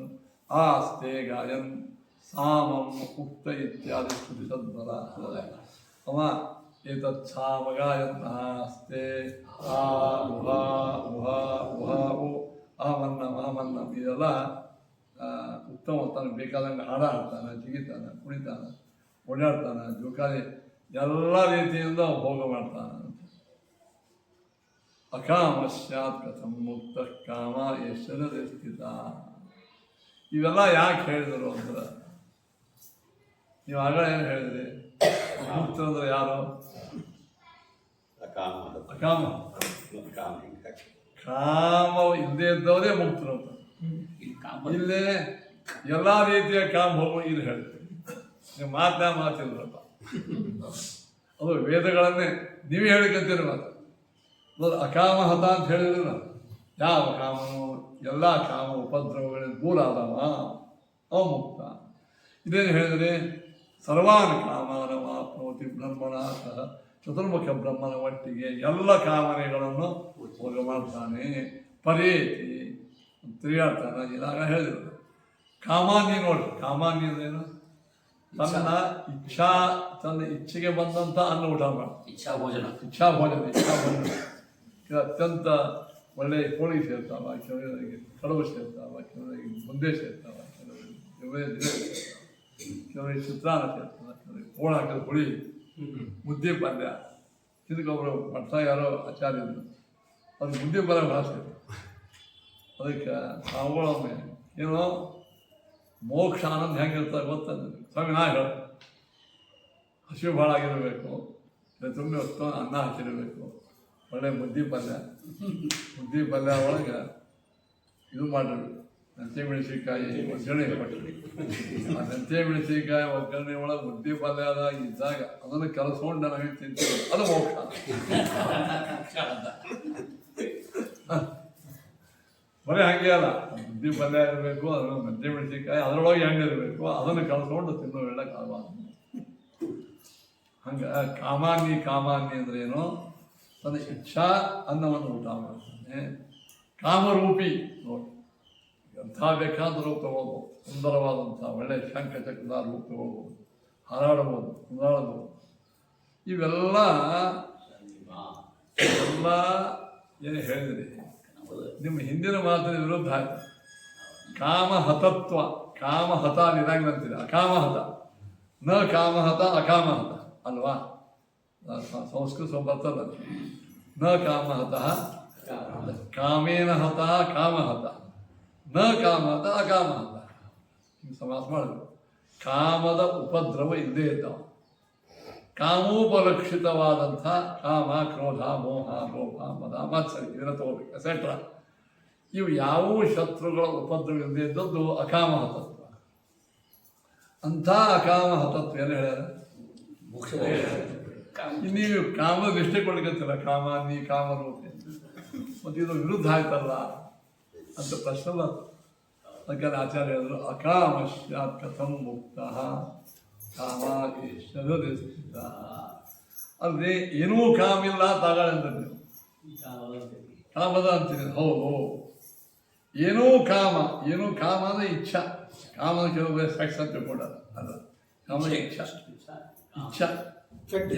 ಆಸ್ತೆ ಗಾಯನ್ ಸಾಮಂ ಉಕ್ತ ಇತ್ಯಾದಿ ಸ್ತುತಿ ಸದ್ವರ. ಅವ ಏತಚ್ಛಾಮಗಾಯನ್ ಆಸ್ತೆ ಆ ಉಹಾ ಉಹಾ ಉಹಾ ಉ ಆಮನ್ನ ಇದೆಲ್ಲ ಉತ್ತಮ ತನಗೆ ಬೇಕಾದಂಗೆ ಹಾಡ ಹಾಡ್ತಾನೆ, ಜಿಗಿತಾನೆ, ಕುಣಿತಾನೆ, ಓಡಾಡ್ತಾನೆ, ಜೋಕಾಲಿ ಎಲ್ಲ ರೀತಿಯಿಂದ ಭೋಗ ಮಾಡ್ತಾನೆ. ಅಕಾಮ ಸ್ಯಾತ್ ಕಥಂ ಮುಕ್ತ ಕಾಮ ಎಷ್ಟರದೇ ಸ್ಥಿತ. ಇವೆಲ್ಲ ಯಾಕೆ ಹೇಳಿದರು ಅಂದ್ರೆ, ನೀವು ಆಗ ಏನು ಹೇಳಿದ್ರಿ, ಮುಕ್ತರಂದ್ರೆ ಯಾರು? ಅಕಾಮ. ಕಾಮ ಇಲ್ಲದೆ ಇದ್ದವರೇ ಮುಕ್ತರು ಅಂತ. ಇಲ್ಲೇ ಎಲ್ಲ ರೀತಿಯ ಕಾಮ ಹೋಗೋ ಇಲ್ಲಿ ಹೇಳ್ತೀವಿ. ನೀವು ಮಾತಿಲ್ಲರಪ್ಪ, ಅದು ವೇದಗಳನ್ನೇ ನೀವೇ ಹೇಳಿಕಂತೀರಿ ಮಾತು. ಅಕಾಮಹತ ಅಂತ ಹೇಳಿದ್ರಲ್ಲ, ಯಾವ ಕಾಮನು? ಎಲ್ಲ ಕಾಮ ಉಪದ್ರವಗಳಿಂದ ದೂರ ಆದವ ಅವ ಮುಕ್ತ. ಇದೇನು ಹೇಳಿದರೆ, ಸರ್ವಾನ್ ಕಾಮಾನ ಮಾಪ್ನೋತಿ ಬ್ರಹ್ಮಣ ಸಹ ಚತುರ್ಮುಖ ಬ್ರಹ್ಮನ ಒಟ್ಟಿಗೆ ಎಲ್ಲ ಕಾಮನೆಗಳನ್ನು ಭೋಗ ಮಾಡ್ತಾನೆ. ಪರೇತಿ ತಿರುಗಾಡ್ತಾನೆ. ಇದಾಗ ಹೇಳಿದ್ರು ಕಾಮಾನ್ಯ. ನೋಡಿ, ಕಾಮಾನ್ಯ ಅಂದ್ರೇನು? ತನ್ನ ಇಚ್ಛೆಗೆ ಬಂದಂಥ ಅನ್ನ ಊಟ ಮಾಡಿ ಇಚ್ಛಾ ಭೋಜನ. ಅತ್ಯಂತ ಒಳ್ಳೆಯ ಹೋಳಿಗೆ ಸೇರ್ತಾವ, ಕೆಲವರಿಗೆ ಕಡುಬು ಸೇರ್ತಾವ, ಕೆಲವರಿಗೆ ಮುದ್ದೆ ಸೇರ್ತಾವ, ಕೆಲವರಿಗೆ ಕೆಲವರಿಗೆ ಚಿತ್ರಾನ್ನ ಸೇರ್ತಾವ, ಕೆಲವರಿಗೆ ಹೋಳು ಹಾಕಿದ ಹುಳಿ, ಮುದ್ದೆ ಪಲ್ಯ. ಇದಕ್ಕೊಬ್ಬರು ಭಟ್ಟ ಯಾರೋ ಆಚಾರ್ಯರು, ಅವ್ರಿಗೆ ಮುದ್ದೆ ಪಲ್ಯ ಭಾಳ ಸೇರ್ತಾರೆ. ಅದಕ್ಕೆ ಸಾವುಗಳೊಮ್ಮೆ ಏನೋ ಮೋಕ್ಷ ಆನಂದ ಹೆಂಗಿರ್ತಾರೆ ಗೊತ್ತಂದ್ರೆ, ಸ್ವಾಮಿ ನಾ ಹೇಳ ಹಸಿವು ಭಾಳ ಆಗಿರಬೇಕು, ತುಂಬ ಹೊತ್ತು ಅನ್ನ ಹಾಕಿರಬೇಕು, ಒಳ್ಳೆ ಮುದ್ದೆ ಪಲ್ಯ ಒಳಗೆ ಇದು ಮಾಡಿರ್ಬೇಕು, ಮೆಂತ್ಯ ಮೆಣಸಿನ್ಕಾಯಿ ಒಗ್ಗರಣೆ ಕೊಟ್ಟರು. ಆ ಮೆಂತ್ಯ ಮೆಣಸಿನ್ಕಾಯಿ ಒಗ್ಗರಣೆ ಒಳಗೆ ಮುದ್ದೆ ಪಲ್ಯದ ಇದ್ದಾಗ ಅದನ್ನು ಕಲಸ್ಕೊಂಡು ನಾವೇನು ತಿಂತೀವಿ, ಅದು ಮೋಕ್ಷ. ಬರೀ ಹಾಗೆ ಅಲ್ಲ, ಮುದ್ದೆ ಪಲ್ಯ ಇರಬೇಕು, ಅದನ್ನು ಮೆಂತ್ಯ ಮೆಣಸಿನ್ಕಾಯಿ ಅದರೊಳಗೆ ಹೆಂಗೆ ಇರಬೇಕು, ಅದನ್ನು ಕಲಸ್ಕೊಂಡು ತಿನ್ನೋ ಹೇಳಕ್ಕೆ ಆಗಬಾರ್ದು. ಹಂಗೆ ಕಾಮಾನ್ಯ ಅಂದ್ರೆ ಏನು? ತನ್ನ ಇಚ್ಛಾ ಅನ್ನವನ್ನು ಊಟ ಮಾಡ್ತಾನೆ. ಕಾಮರೂಪಿ ನೋಡಿ, ಎಂಥ ಬೇಕಾದ ರೂಪ ತಗೋಬೋದು, ಸುಂದರವಾದಂಥ ಒಳ್ಳೆಯ ಶಂಖ ಚಕ್ರದ ರೂಪ ತಗೋಬೋದು, ಹಾರಾಡಬಹುದು, ಕುಂದಾಡಬಹುದು. ಇವೆಲ್ಲ ಏನು ಹೇಳಿದ್ರಿ, ನಿಮ್ಮ ಹಿಂದಿನ ಮಾತಿನ ವಿರುದ್ಧ ಆಯ್ತು. ಕಾಮಹತತ್ವ, ಕಾಮಹತ ನಿರಂಗಂತಿದೆ, ಅಕಾಮಹತ. ನ ಕಾಮಹತ ಅಕಾಮಹತ ಅಲ್ವಾ? ಸಂಸ್ಕೃತ ಬರ್ತದ. ನ ಕಾಮಹತಃ ಕಾಮೇನ ಹತಃ ಕಾಮಹತ, ನ ಕಾಮಹತ ಅಕಾಮಹತ. ಹಿಂಗೆ ಸಮಾಸ ಮಾಡಬೇಕು. ಕಾಮದ ಉಪದ್ರವ ಇಲ್ಲದೇ ಇದ್ದಾವ. ಕಾಮೋಪಲಕ್ಷಿತವಾದಂಥ ಕಾಮ, ಕ್ರೋಧ, ಮೋಹ, ಲೋಭ, ಮದ, ಮತ್ಸರಿ ಇದನ್ನು ತಗೋಬೇಕು, ಎಸೆಟ್ರಾ. ಇವು ಯಾವುವು ಶತ್ರುಗಳ ಉಪದ್ರವ ಇಲ್ಲದೆ ಇದ್ದದ್ದು ಅಕಾಮಹತತ್ವ. ಅಂಥ ಅಕಾಮಹತತ್ವ ಏನು ಹೇಳ್ಯಾರ? ನೀವು ಕಾಮದ ನಿಷ್ಠೆ ಕೊಡ್ಲಿಕ್ಕಂತಿಲ್ಲ, ಕಾಮಾನ್ಯ ಕಾಮರೂಪಿ. ಮತ್ತು ಇದು ವಿರುದ್ಧ ಆಯ್ತಲ್ಲ ಅಂತ ಪ್ರಶ್ನೆ. ಅದಕ್ಕೆ ಆಚಾರ್ಯ ಹೇಳಿದ್ರು, ಅಕಾಮಶ್ಯಾತ್ ಕಥಂ ಮುಕ್ತ ಕಾಮಾದೇಶದ ಸ್ಥಿತ. ಅಂದರೆ ಏನೂ ಕಾಮಿಲ್ಲ ತಾಗಳಂದ್ರೆ ನೀವು ಕಾಮದ ಅಂತೀನಿ. ಹೌದು, ಏನೂ ಕಾಮ ಅಂದರೆ ಇಚ್ಛಾ. ಕಾಮದ ಕೆಲವು ಸೆಕ್ಸ್ ಅಂತ ತಿಳ್ಕೊಂಡ ಅಲ್ಲ, ಕಾಮ ಇಚ್ಛಾ.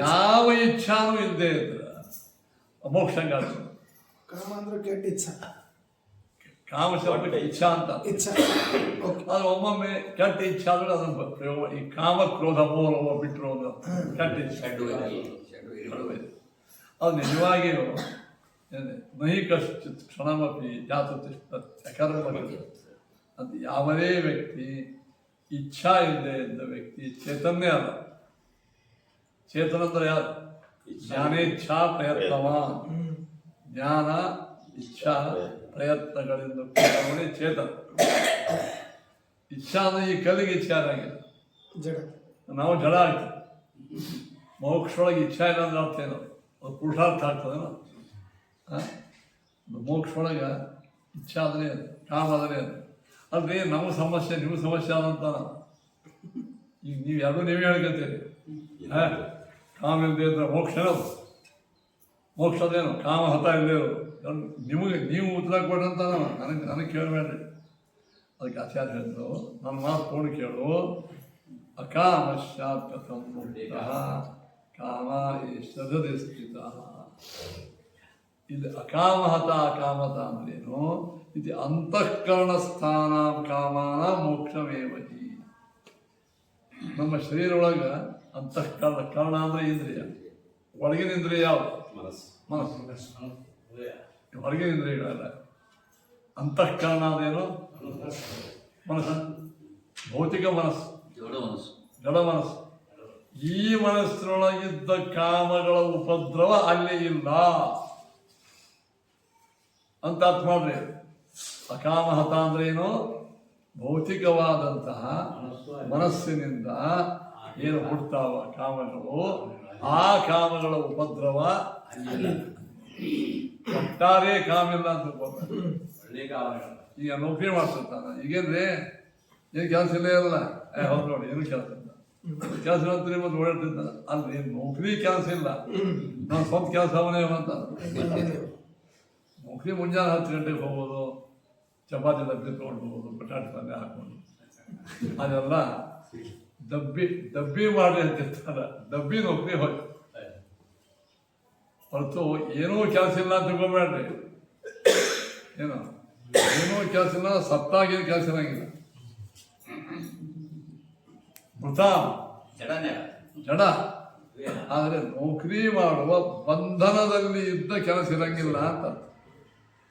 ಯಾವ ಇಚ್ಛಾನೂ ಇಲ್ಲದೆ ಇದ್ರೆ ಮೋಕ್ಷಂಗ. ಕಾಮ ಅಂದ್ರೆ ಕೆಟ್ಟ ಇಚ್ಛಾ. ಕಾಮ ಶಬ್ದಕ್ಕೆ ಇಚ್ಛಾ ಅಂತ. ಅದು ಒಮ್ಮೊಮ್ಮೆ ಕೆಟ್ಟ ಇಚ್ಛಾ ಅಂದ್ರೆ ಅದನ್ನು ಪ್ರಯೋಗ. ಈ ಕಾಮ ಕ್ರೋಧ ಮೋಹ ಬಿಟ್ಟರು ಒಂದು ಕೆಟ್ಟ ಇಚ್ಛೆ, ಅದು ನಿಜವಾಗಿಯೂ ನಹಿ ಕಶ್ಚಿತ್ ಕ್ಷಣಮಪಿ ಜಾತಕರ್ಮ ಅಂತ. ಯಾವುದೇ ವ್ಯಕ್ತಿ ಇಚ್ಛಾ ಇಲ್ಲದೆ ಇದ್ದ ವ್ಯಕ್ತಿ ಚೇತನ್ನೇ ಅಲ್ಲ. ಚೇತನ ಅಂದ್ರೆ ಯಾರು? ಜ್ಞಾನೇಚ್ಛಾ ಪ್ರಯತ್ನವ. ಜ್ಞಾನ, ಇಚ್ಛಾ, ಪ್ರಯತ್ನಗಳಿಂದ ಕೂಡಿದವನೇ ಚೇತನ. ಇಚ್ಛಾ ಅಂದ್ರೆ ಈ ಕಲ್ಲಿಗೆ ಇಚ್ಛೆ ಆದಂಗಿಲ್ಲ, ಜಡ. ನಾವು ಜಡ ಆಗ್ತದೆ. ಮೋಕ್ಷೊಳಗೆ ಇಚ್ಛಾ ಇಲ್ಲ ಅಂದ್ರೆ ಅರ್ಥ ಏನೋ ಅದು ಪುರುಷಾರ್ಥ ಆಗ್ತದೇನೋ. ಮೋಕ್ಷೊಳಗೆ ಇಚ್ಛಾ ಆದರೆ ಕಾಮ ಆದರೆ ಅಲ್ರಿ ನಮ್ಮ ಸಮಸ್ಯೆ ನಿಮ್ಮ ಸಮಸ್ಯೆ ಆದಂತ ಈಗ ನೀವು ಯಾರು ನೀವೇ ಹೇಳ್ಕೊತೀರಿ. ಕಾಮ ಇಲ್ಲದೆ ಇದ್ರೆ ಮೋಕ್ಷ ಏನದು? ಮೋಕ್ಷದೇನು ಕಾಮ ಹತ ಇಲ್ಲದೆ ಇರೋದು. ನಿಮಗೆ ನೀವು ಉತ್ತರ ಕೊಡಂತ ನನಗೆ ಕೇಳಬೇಡ್ರಿ. ಅದಕ್ಕೆ ಆಚಾರ್ಯ ಹೇಳಿದ್ರು, ನನ್ನ ಮಾತು ತೋಡು ಕೇಳು. ಅಕಾಮಶ್ಚಾತ್ ಕಥಂ ಮುಕ್ತಃ ಕಾಮ ಏಷದಿ ಸ್ಥಿತಃ. ಇಲ್ಲಿ ಅಕಾಮಹತ ಅಕಾಮತ ಅಂದ್ರೇನು? ಇದು ಅಂತಃಕರಣ ಸ್ಥಾನ ಕಾಮಾನ ಮೋಕ್ಷಮೇವ ಹಿ. ನಮ್ಮ ಶರೀರ ಒಳಗೆ ಅಂತಃಕರಣ, ಕರ್ಣ ಅಂದ್ರೆ ಇಂದ್ರಿಯ, ಒಳಗಿನ ಇಂದ್ರಿಯ ಯಾವುದು? ಮನಸ್ಸು. ಹೊರಗಿನ ಇಂದ್ರಿಯಗಳಲ್ಲ. ಅಂತಃಕರಣ ಅದೇನು? ಮನಸ್ಸು, ಭೌತಿಕ ಮನಸ್ಸು, ಜಡ ಮನಸ್ಸು. ಈ ಮನಸ್ಸಿನೊಳಗಿದ್ದ ಕಾಮಗಳ ಉಪದ್ರವ ಅಲ್ಲಿ ಇಲ್ಲ ಅಂತ ಅರ್ಥ ಮಾಡ್ರಿ. ಅಕಾಮಹತ ಅಂದ್ರೆ ಏನು? ಭೌತಿಕವಾದಂತಹ ಮನಸ್ಸಿನಿಂದ ಏನು ಹುಡ್ತಾವ ಕಾಮಗಳು, ಆ ಕಾಮಗಳ ಉಪದ್ರವ ಒಟ್ಟಾರೆ ಕಾಮ ಇಲ್ಲ ಅಂತ ತಿಳ್ಕೊಬೇಕು. ಈಗ ನೌಕರಿ ಮಾಡ್ತಿರ್ತಾನ, ಈಗೇನ್ರಿ ಏನು ಕೆಲಸ ಇಲ್ಲೇ ಇರಲ್ಲ, ಹೌದು ನೋಡಿ ಏನು ಕೆಲಸ ಇಲ್ಲ, ಕೆಲಸ ಅಂತೀರಿ ಮತ್ತು ಓಡಾಡ್ತಿದ್ದ ಅಲ್ರಿ. ನೌಕರಿ ಕೆಲಸ ಇಲ್ಲ, ನಾನು ಸ್ವಂತ ಕೆಲಸ ಅವನೇ ಅಂತ. ನೌಕರಿ ಮುಂಜಾನೆ 10 ಗಂಟೆಗೆ ಹೋಗೋದು, ಚಪಾತಿ ಡಬ್ಬಿ ತೊಗೊಂಡು ಹೋಗೋದು, ಬಟಾಟೆ ಪಲ್ಯ ಹಾಕೊಂಡು, ಅದೆಲ್ಲ ಡಬ್ಬಿ ಮಾಡಿ ಅಂತಿರ್ತಾರೆ. ಡಬ್ಬಿ ನೌಕರಿ ಹೋಯ್ತು ಹೊರತು ಏನೂ ಕೆಲಸ ಇಲ್ಲ ಅಂತ ತಿಳ್ಕೊಬೇಡ್ರಿ. ಏನೋ ಏನೂ ಕೆಲಸ ಇಲ್ಲ, ಸತ್ತಾಗೇನು ಕೆಲಸ ಇರಂಗಿಲ್ಲ. ಮೃತ ಜಡ. ಆದರೆ ನೌಕರಿ ಮಾಡುವ ಬಂಧನದಲ್ಲಿ ಇದ್ದ ಕೆಲಸ ಇರಂಗಿಲ್ಲ ಅಂತ.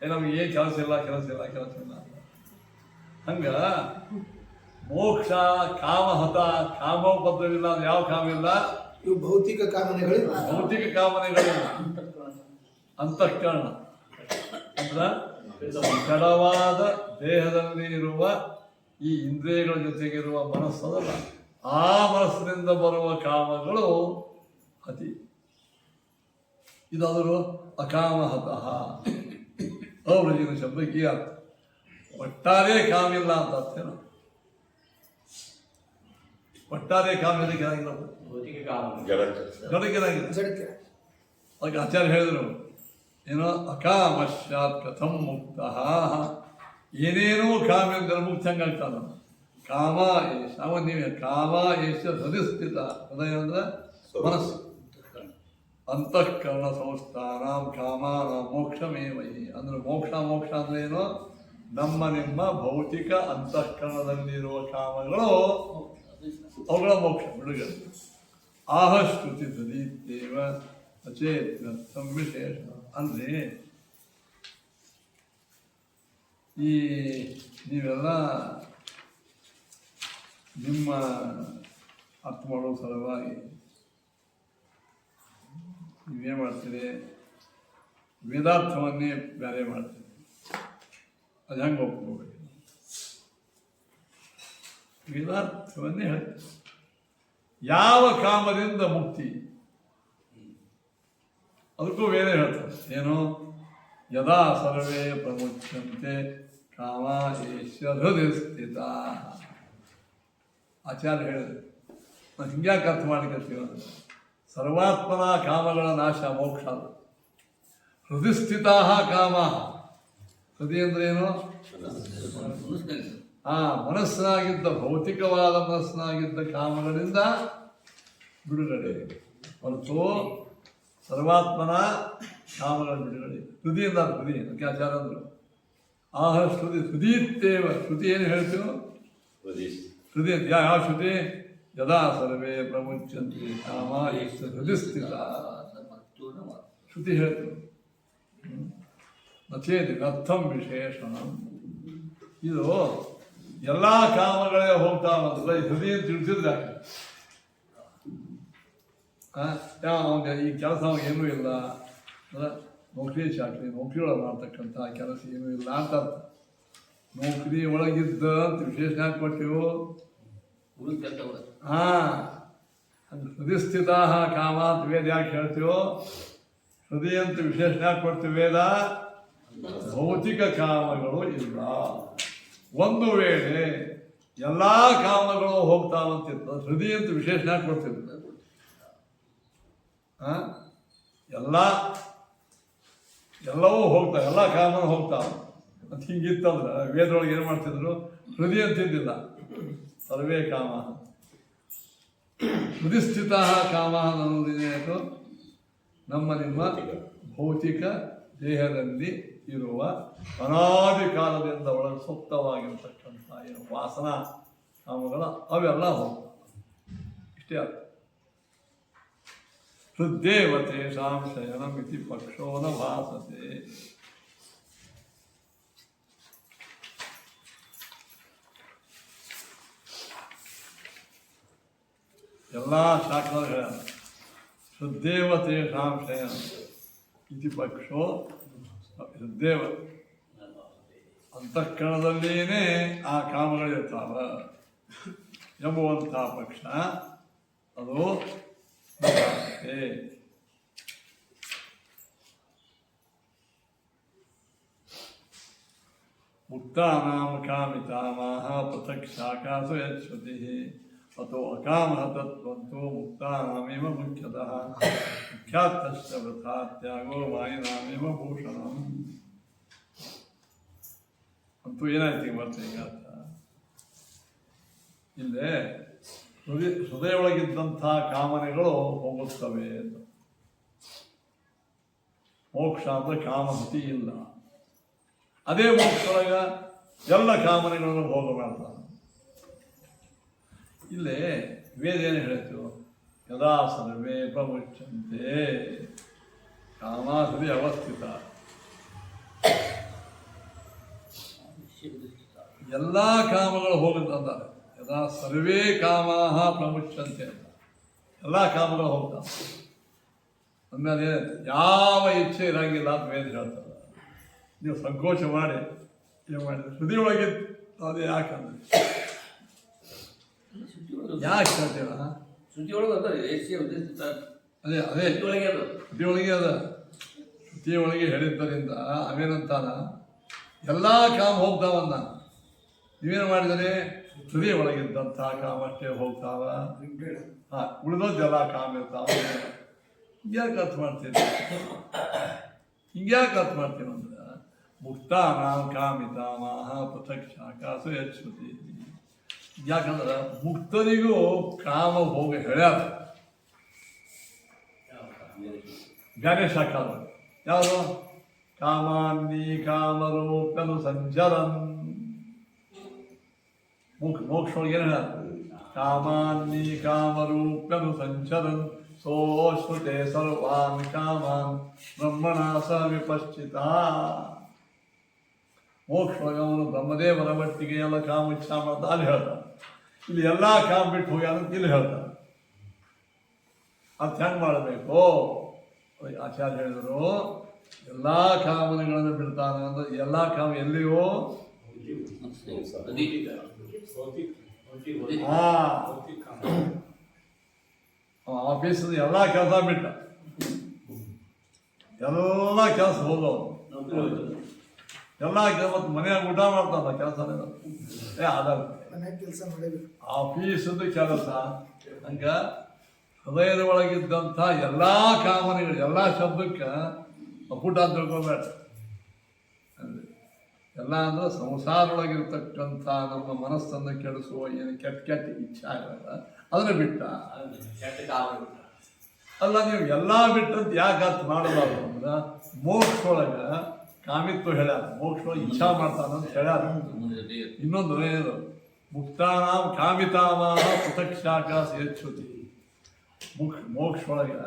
ನಮ್ಗೆ ಏನು ಕೆಲಸ ಇಲ್ಲ ಅಂತ. ಹಂಗ ಮೋಕ್ಷ ಕಾಮಹತ, ಕಾಮೋಪದ್ರವಿಲ್ಲ ಅಂದ್ರೆ ಯಾವ ಕಾಮ ಇಲ್ಲ? ಇವು ಭೌತಿಕ ಕಾಮನೆಗಳಿಲ್ಲ. ಭೌತಿಕ ಕಾಮನೆಗಳಿಲ್ಲ. ಅಂತಃಕರಣ ಅಂದ್ರ ಜಡವಾದ ದೇಹದಲ್ಲಿ ಇರುವ ಈ ಇಂದ್ರಿಯಗಳ ಜೊತೆಗಿರುವ ಮನಸ್ಸದಲ್ಲ, ಆ ಮನಸ್ಸಿನಿಂದ ಬರುವ ಕಾಮಗಳು ಅತಿ. ಇದಾದರೂ ಅಕಾಮಹತಃ. ಅವೃಜಿನ ಶಬ್ದಕ್ಕೆ ಅರ್ಥ ಒಟ್ಟಾರೆ ಕಾಮಿಲ್ಲ ಅಂತ ಅರ್ಥೇನು? ಒಟ್ಟಾರೆ ಕಾಮ ಜಡಕ್ಕಿರಂಗಿಲ್ಲ. ಅದಕ್ಕೆ ಆಚಾರ್ಯ ಹೇಳಿದ್ರು ಏನೋ ಅಕಾಮಶ್ಚಾತ್ ಕಥಂ ಮುಕ್ತಃ. ಏನೇನೋ ಕಾಮ ಇಲ್ದರೆ ಮುಕ್ತ ಹಂಗಾಗ್ತಾನ. ಕಾಮ ಏಷ ನೀವೇ ಕಾಮ ಏಷ ಹೃದಯ ಸ್ಥಿತ. ಹೃದಯ ಅಂದ್ರೆ ಮನಸ್ಸು. ಅಂತಃಕರಣ ಸಂಸ್ಥಾನ ಕಾಮ ಮೋಕ್ಷಮೇವಹಿ. ಅಂದ್ರೆ ಮೋಕ್ಷ ಅಂದ್ರೆ ಏನು? ನಮ್ಮ ನಿಮ್ಮ ಭೌತಿಕ ಅಂತಃಕರಣದಲ್ಲಿರುವ ಕಾಮಗಳು ಅವುಗಳ ಮೋಕ್ಷ ಬಿಡುಗಡೆ. ಆಹಶ್ರುತಿ ತದೀತ್ಯೇವ ಅಚೇತ ವಿಶೇಷ. ಅಂದ್ರೆ ಈ ನೀವೆಲ್ಲ ನಿಮ್ಮ ಅರ್ಥ ಮಾಡೋ ಸಲುವಾಗಿ ನೀವೇನು ಮಾಡ್ತೀರಿ? ವೇದಾರ್ಥವನ್ನೇ ಬೇರೆ ಮಾಡ್ತೀರಿ. ಅದು ಹೆಂಗೆ ಒಪ್ಕೋಬೇಕು? ವೇದಾರ್ಥವನ್ನೇ ಹೇಳ್ತೀವಿ. ಯಾವ ಕಾಮದಿಂದ ಮುಕ್ತಿ ಅದಕ್ಕೂ ವೇದ ಹೇಳ್ತಾರೆ. ಏನು? ಯದಾ ಸರ್ವೇ ಪ್ರಮುಚ್ಯಂತೆ ಕಾಮ ಹೃದಯ ಸ್ಥಿತ. ಆಚಾರ್ಯ ಹೇಳಿದ್ರು. ನಾವು ಹಿಂಗ್ಯಾಕೆ ಅರ್ಥ ಮಾಡ್ಕೊತೀವಿ? ಸರ್ವಾತ್ಮನ ಕಾಮಗಳ ನಾಶ ಮೋಕ್ಷ. ಹೃದಯ ಸ್ಥಿತಾ ಕಾಮ. ಹೃದಯ ಅಂದ್ರೆ ಏನು? ಮನಸ್ಸಿನಾಗಿದ್ದ ಭೌತಿಕವಾದ ಮನಸ್ಸಿನಾಗಿದ್ದ ಕಾಮಗಳಿಂದ ಬಿಡುಗಡೆ ಹೊರತು ಸರ್ವಾತ್ಮನ ಕಾಮಗಳ ಬಿಡುಗಡೆ. ಹೃದಯದಿಂದ ಹೃದಯ ಅದಕ್ಕೆ ಆಚಾರ ಅಂದರು ಆಹ ಶ್ರುತಿ ಹೃದಯತ್ತೇವ. ಶ್ರುತಿ ಏನು ಹೇಳ್ತೀವಿ? ಹೃದಯ. ಯಾವ ಶ್ರುತಿ? ಯದಾ ಸರ್ವೇ ಪ್ರಮುಚ್ಯಂತೆ ಕಾಮ ಹೃದಯ ಸ್ಥಿತ. ಶ್ರುತಿ ಹೇಳ್ತೀವಿ. ನಚೇತಿ ಅರ್ಥಂ ವಿಶೇಷಣ. ಇದು ಎಲ್ಲ ಕಾಮಗಳೇ ಹೋಗ್ತಾವಂದ್ರೆ ಹೃದಯ ತಿಳಿಸಿದ್ರೆ ಯಾವ ಈ ಕೆಲಸ ಏನೂ ಇಲ್ಲ ಅಂದ್ರೆ ನೌಕರಿ ಚಾಕರಿ ನೌಕರಿಯೊಳಗೆ ಮಾಡ್ತಕ್ಕಂಥ ಕೆಲಸ ಏನೂ ಇಲ್ಲ ಅಂತ ಅರ್ಥ. ನೌಕರಿ ಒಳಗಿದ್ದ ಅಂತ ವಿಶೇಷಣ ಕೊಟ್ಟಿವು. ಹಾಂ, ಹೃದಯ ಸ್ಥಿತ ಕಾಮ ಅಂತ ವೇದ ಯಾಕೆ ಹೇಳ್ತೀವೋ, ಹೃದಯ ಅಂತ ವಿಶೇಷಣ ಕೊಡ್ತೀವಿ ವೇದ. ಭೌತಿಕ ಕಾಮಗಳು ಇಲ್ಲ. ಒಂದು ವೇಳೆ ಎಲ್ಲ ಕಾಮಗಳು ಹೋಗ್ತಾವಂತಿತ್ತು, ಹೃದಯ ಅಂತ ವಿಶೇಷಣ ಕೊಡ್ತಿದ್ರು. ಎಲ್ಲವೂ ಹೋಗ್ತಾವೆ, ಎಲ್ಲ ಕಾಮನು ಹೋಗ್ತಾವೆ ಅಂತ ಹಿಂಗಿತ್ತಂದ್ರೆ ವೇದೊಳಗೆ ಏನು ಮಾಡ್ತಿದ್ರು, ಹೃದಯ ಅಂತಿದ್ದಿಲ್ಲ, ಸರ್ವೇ ಕಾಮ ಹೃದಯ ಸ್ಥಿತ ಕಾಮ ಅನ್ನೋದೇನಾಯಿತು, ನಮ್ಮ ನಿಮ್ಮ ಭೌತಿಕ ದೇಹದಲ್ಲಿ ಇರುವ ಅನಾದಿ ಕಾಲದಿಂದ ಒಳಗೆ ಸುಪ್ತವಾಗಿರ್ತಕ್ಕಂಥ ಏನು ವಾಸನಾ ಕಾಮಗಳ ಅವೆಲ್ಲ ಹೋಗ್ತವೆ. ಇಷ್ಟೇ ಅರ್ಥ. ಹೃದ್ದೇವ ತೇಷಾಂ ಶಯನಮಿತಿ ಪಕ್ಷೋ ನ ಭಾಸತೆ. ಎಲ್ಲ ಶಾಸ್ತ್ರ ಹೇಳ್ಯಾರ. ಹೃದ್ದೇವ ತೇಷಾಂ ಶಯನ ಇತಿ ಪಕ್ಷೋ, ಹೃದ್ದೇವ ಅಂತಃಕರಣದಲ್ಲಿಯೇ ಆ ಕಾಮಗಳಿರ್ತಾವ ಎಂಬುವಂಥ ಪಕ್ಷ ಅದು ಮುಕ್ತಾನಾಂ ಕಾಮಿತಾಮಾಹ ಪೃಥಕ್ ಶಾಖಾಸು ಯಚ್ಛತಿ ಅತೋ ಅಕಾಮಃ ತತ್ವಂತೋ ಮುಕ್ತಾನಾಮೇವ ಮುಖ್ಯತಃ ಮುಖ್ಯಾರ್ಥಶ್ಚ ವೃಥಾ ತ್ಯಾಗೋ ಮಾಯಿನಾಮೇವ ಭೂಷಣಂ. ಅಂತೂ ಏನಾಯ್ತು ಮತ್ತೆ ಈಗ ಅರ್ಥ? ಇಲ್ಲೇ ಹೃದಯ ಒಳಗಿದ್ದಂಥ ಕಾಮನೆಗಳು ಹೋಗುತ್ತವೆ ಅಂತ. ಮೋಕ್ಷ ಅಂದ್ರೆ ಕಾಮಹತಿ ಇಲ್ಲ. ಅದೇ ಮೋಕ್ಷದೊಳಗ ಎಲ್ಲ ಕಾಮನೆಗಳನ್ನು ಭೋಗ ಮಾಡ್ತಾನೆ. ಇಲ್ಲೇ ವೇದ ಏನು ಹೇಳಿತು, ಯದಾ ಸರ್ವೇ ಪ್ರಮುಚ್ಯಂತೆ ಕಾಮಾಸರಿ ಅವಸ್ಥಿತ. ಎಲ್ಲ ಕಾಮಗಳು ಹೋಗುತ್ತಂತಾರೆ. ಯದಾ ಸರ್ವೇ ಕಾಮಾಹ ಪ್ರಮುಚ್ಯಂತೆ ಅಂತ ಎಲ್ಲ ಕಾಮಗಳು ಹೋಗ್ತಾವೆ. ಅಂದಮೇಲೆ ಯಾವ ಇಚ್ಛೆ ಇರಂಗಿಲ್ಲ ಅಂತ ವೇದ ಹೇಳ್ತಾರೆ. ನೀವು ಸಂಕೋಚ ಮಾಡಿ ಏನು ಮಾಡಿದ್ರೆ ಹೃದಯ ಒಳಗೆ ಅದು ಯಾಕಂದ್ರೆ ಯಾಕೆ ಹೇಳ್ತೀರ? ಅದೇ ಅದೇ ಶ್ರುತಿ ಒಳಗೆ ಅದ. ಶ್ರುತಿ ಒಳಗೆ ಹೇಳಿದ್ದರಿಂದ ಅವೇನಂತಾನ ಎಲ್ಲ ಕಾಮ ಹೋಗ್ತಾವನ್ನ. ನೀವೇನು ಮಾಡಿದರೆ ಹೃದಯ ಒಳಗಿದ್ದಂಥ ಕಾಮ ಅಷ್ಟೇ ಹೋಗ್ತಾವ. ಉಳಿದೋದೆಲ್ಲ ಕಾಮ ಇರ್ತಾವ. ಹಿಂಗ್ಯಾಕೆ ಅರ್ಥ ಮಾಡ್ತೀವಿ? ಹಿಂಗ್ಯಾಕೆ ಅರ್ಥ ಮಾಡ್ತೀವಿ ಅಂದ್ರೆ ಮುಕ್ತಾನಾಂ ಕಾಮಿತಾಮಾಹ ಪೃಥಕ್ ಶಾಖಾಸು ಯಚ್ಛತಿ. ಯಾಕಂದ್ರೆ ಮುಕ್ತರಿಗೂ ಕಾಮ ಭೋಗ ಹೇಳ್ಯಾರ. ಬೇರೆ ಶಾಖ ಯಾವುದು? ಕಾಮಾನ್ನಿ ಕಾಮರೂಪನು ಸಂಚರನ್. ಮೋಕ್ಷ ಏನು ಹೇಳ್ಯಾರ? ಕಾಮಾನ್ನಿ ಕಾಮರೂಪನು ಸಂಚರನ್ ಸೋಶ್ರುತೆ ಸರ್ವಾನ್ ಕಾಮಾನ್ ಬ್ರಹ್ಮಣ ಸ ವಿಪಶ್ಚಿತ. ಮೋಕ್ಷವನ್ನು ಬ್ರಹ್ಮದೇವರ ಮಟ್ಟಿಗೆ ಎಲ್ಲ ಕಾಮ ಇಚ್ಛಾ ಮಾಡ್ತಾ ಅಲ್ಲಿ ಹೇಳ್ತಾರೆ. ಇಲ್ಲಿ ಎಲ್ಲ ಕಾಮ ಬಿಟ್ಟು ಹೋಗ್ಯಾರಂತ ಇಲ್ಲಿ ಹೇಳ್ತಾರೆ. ಅದು ಹೆಂಗೆ ಮಾಡಬೇಕು? ಆಚಾರ್ಯ ಹೇಳಿದರು, ಎಲ್ಲ ಕಾಮನೆಗಳನ್ನು ಬಿಡ್ತಾನೆ ಅಂದ್ರೆ ಎಲ್ಲ ಕಾಮ ಎಲ್ಲಿಯೋ ಆಫೀಸದ ಎಲ್ಲ ಕೆಲಸ ಬಿಟ್ಟ, ಎಲ್ಲ ಕೆಲಸ ಹೋದವು, ಎಲ್ಲ ಕೆಲಸ. ಮತ್ತು ಮನೆಯಾಗ ಊಟ ಮಾಡ್ತಾನ ಕೆಲಸ ಕೆಲಸ ಮಾಡಬೇಕು. ಆಫೀಸದ ಕೆಲಸ ಹಂಗ ಹೃದಯದ ಒಳಗಿದ್ದಂಥ ಎಲ್ಲ ಕಾಮನೆಗಳು, ಎಲ್ಲ ಶಬ್ದಕ್ಕೆ ಪುಟ ಅಂತ ತಿಳ್ಕೊಬೇಡ. ಎಲ್ಲ ಅಂದ್ರೆ ಸಂಸಾರದೊಳಗಿರ್ತಕ್ಕಂಥ ನಮ್ಮ ಮನಸ್ಸನ್ನು ಕೆಡಿಸುವ ಏನು ಕೆಟ್ಟ ಕೆಟ್ಟ ಇಚ್ಛೆ ಆಗಲ್ಲ ಅದನ್ನ ಬಿಟ್ಟ. ಅಲ್ಲ, ನೀವು ಎಲ್ಲ ಬಿಟ್ಟಂತ ಯಾಕೆ ಅರ್ಥ ಮಾಡಬಾರ್ದು ಅಂದ್ರೆ ಮೋಕ್ಷೊಳಗೆ ಕಾಮಿತ್ವ ಹೇಳ್ಯಾರ, ಮೋಕ್ಷೊಳಗೆ ಇಚ್ಛಾ ಮಾಡ್ತಾನಂತ ಹೇಳ್ಯಾರ. ಇನ್ನೊಂದು ಏನು, ಮುಕ್ತಾನಾಂ ಕಾಮಿತಾಮಾಹ ಪೃಥಕ್ ಶಾಖಾ ಸೇಚ್ಛತಿ. ಮೋಕ್ಷೊಳಗೆ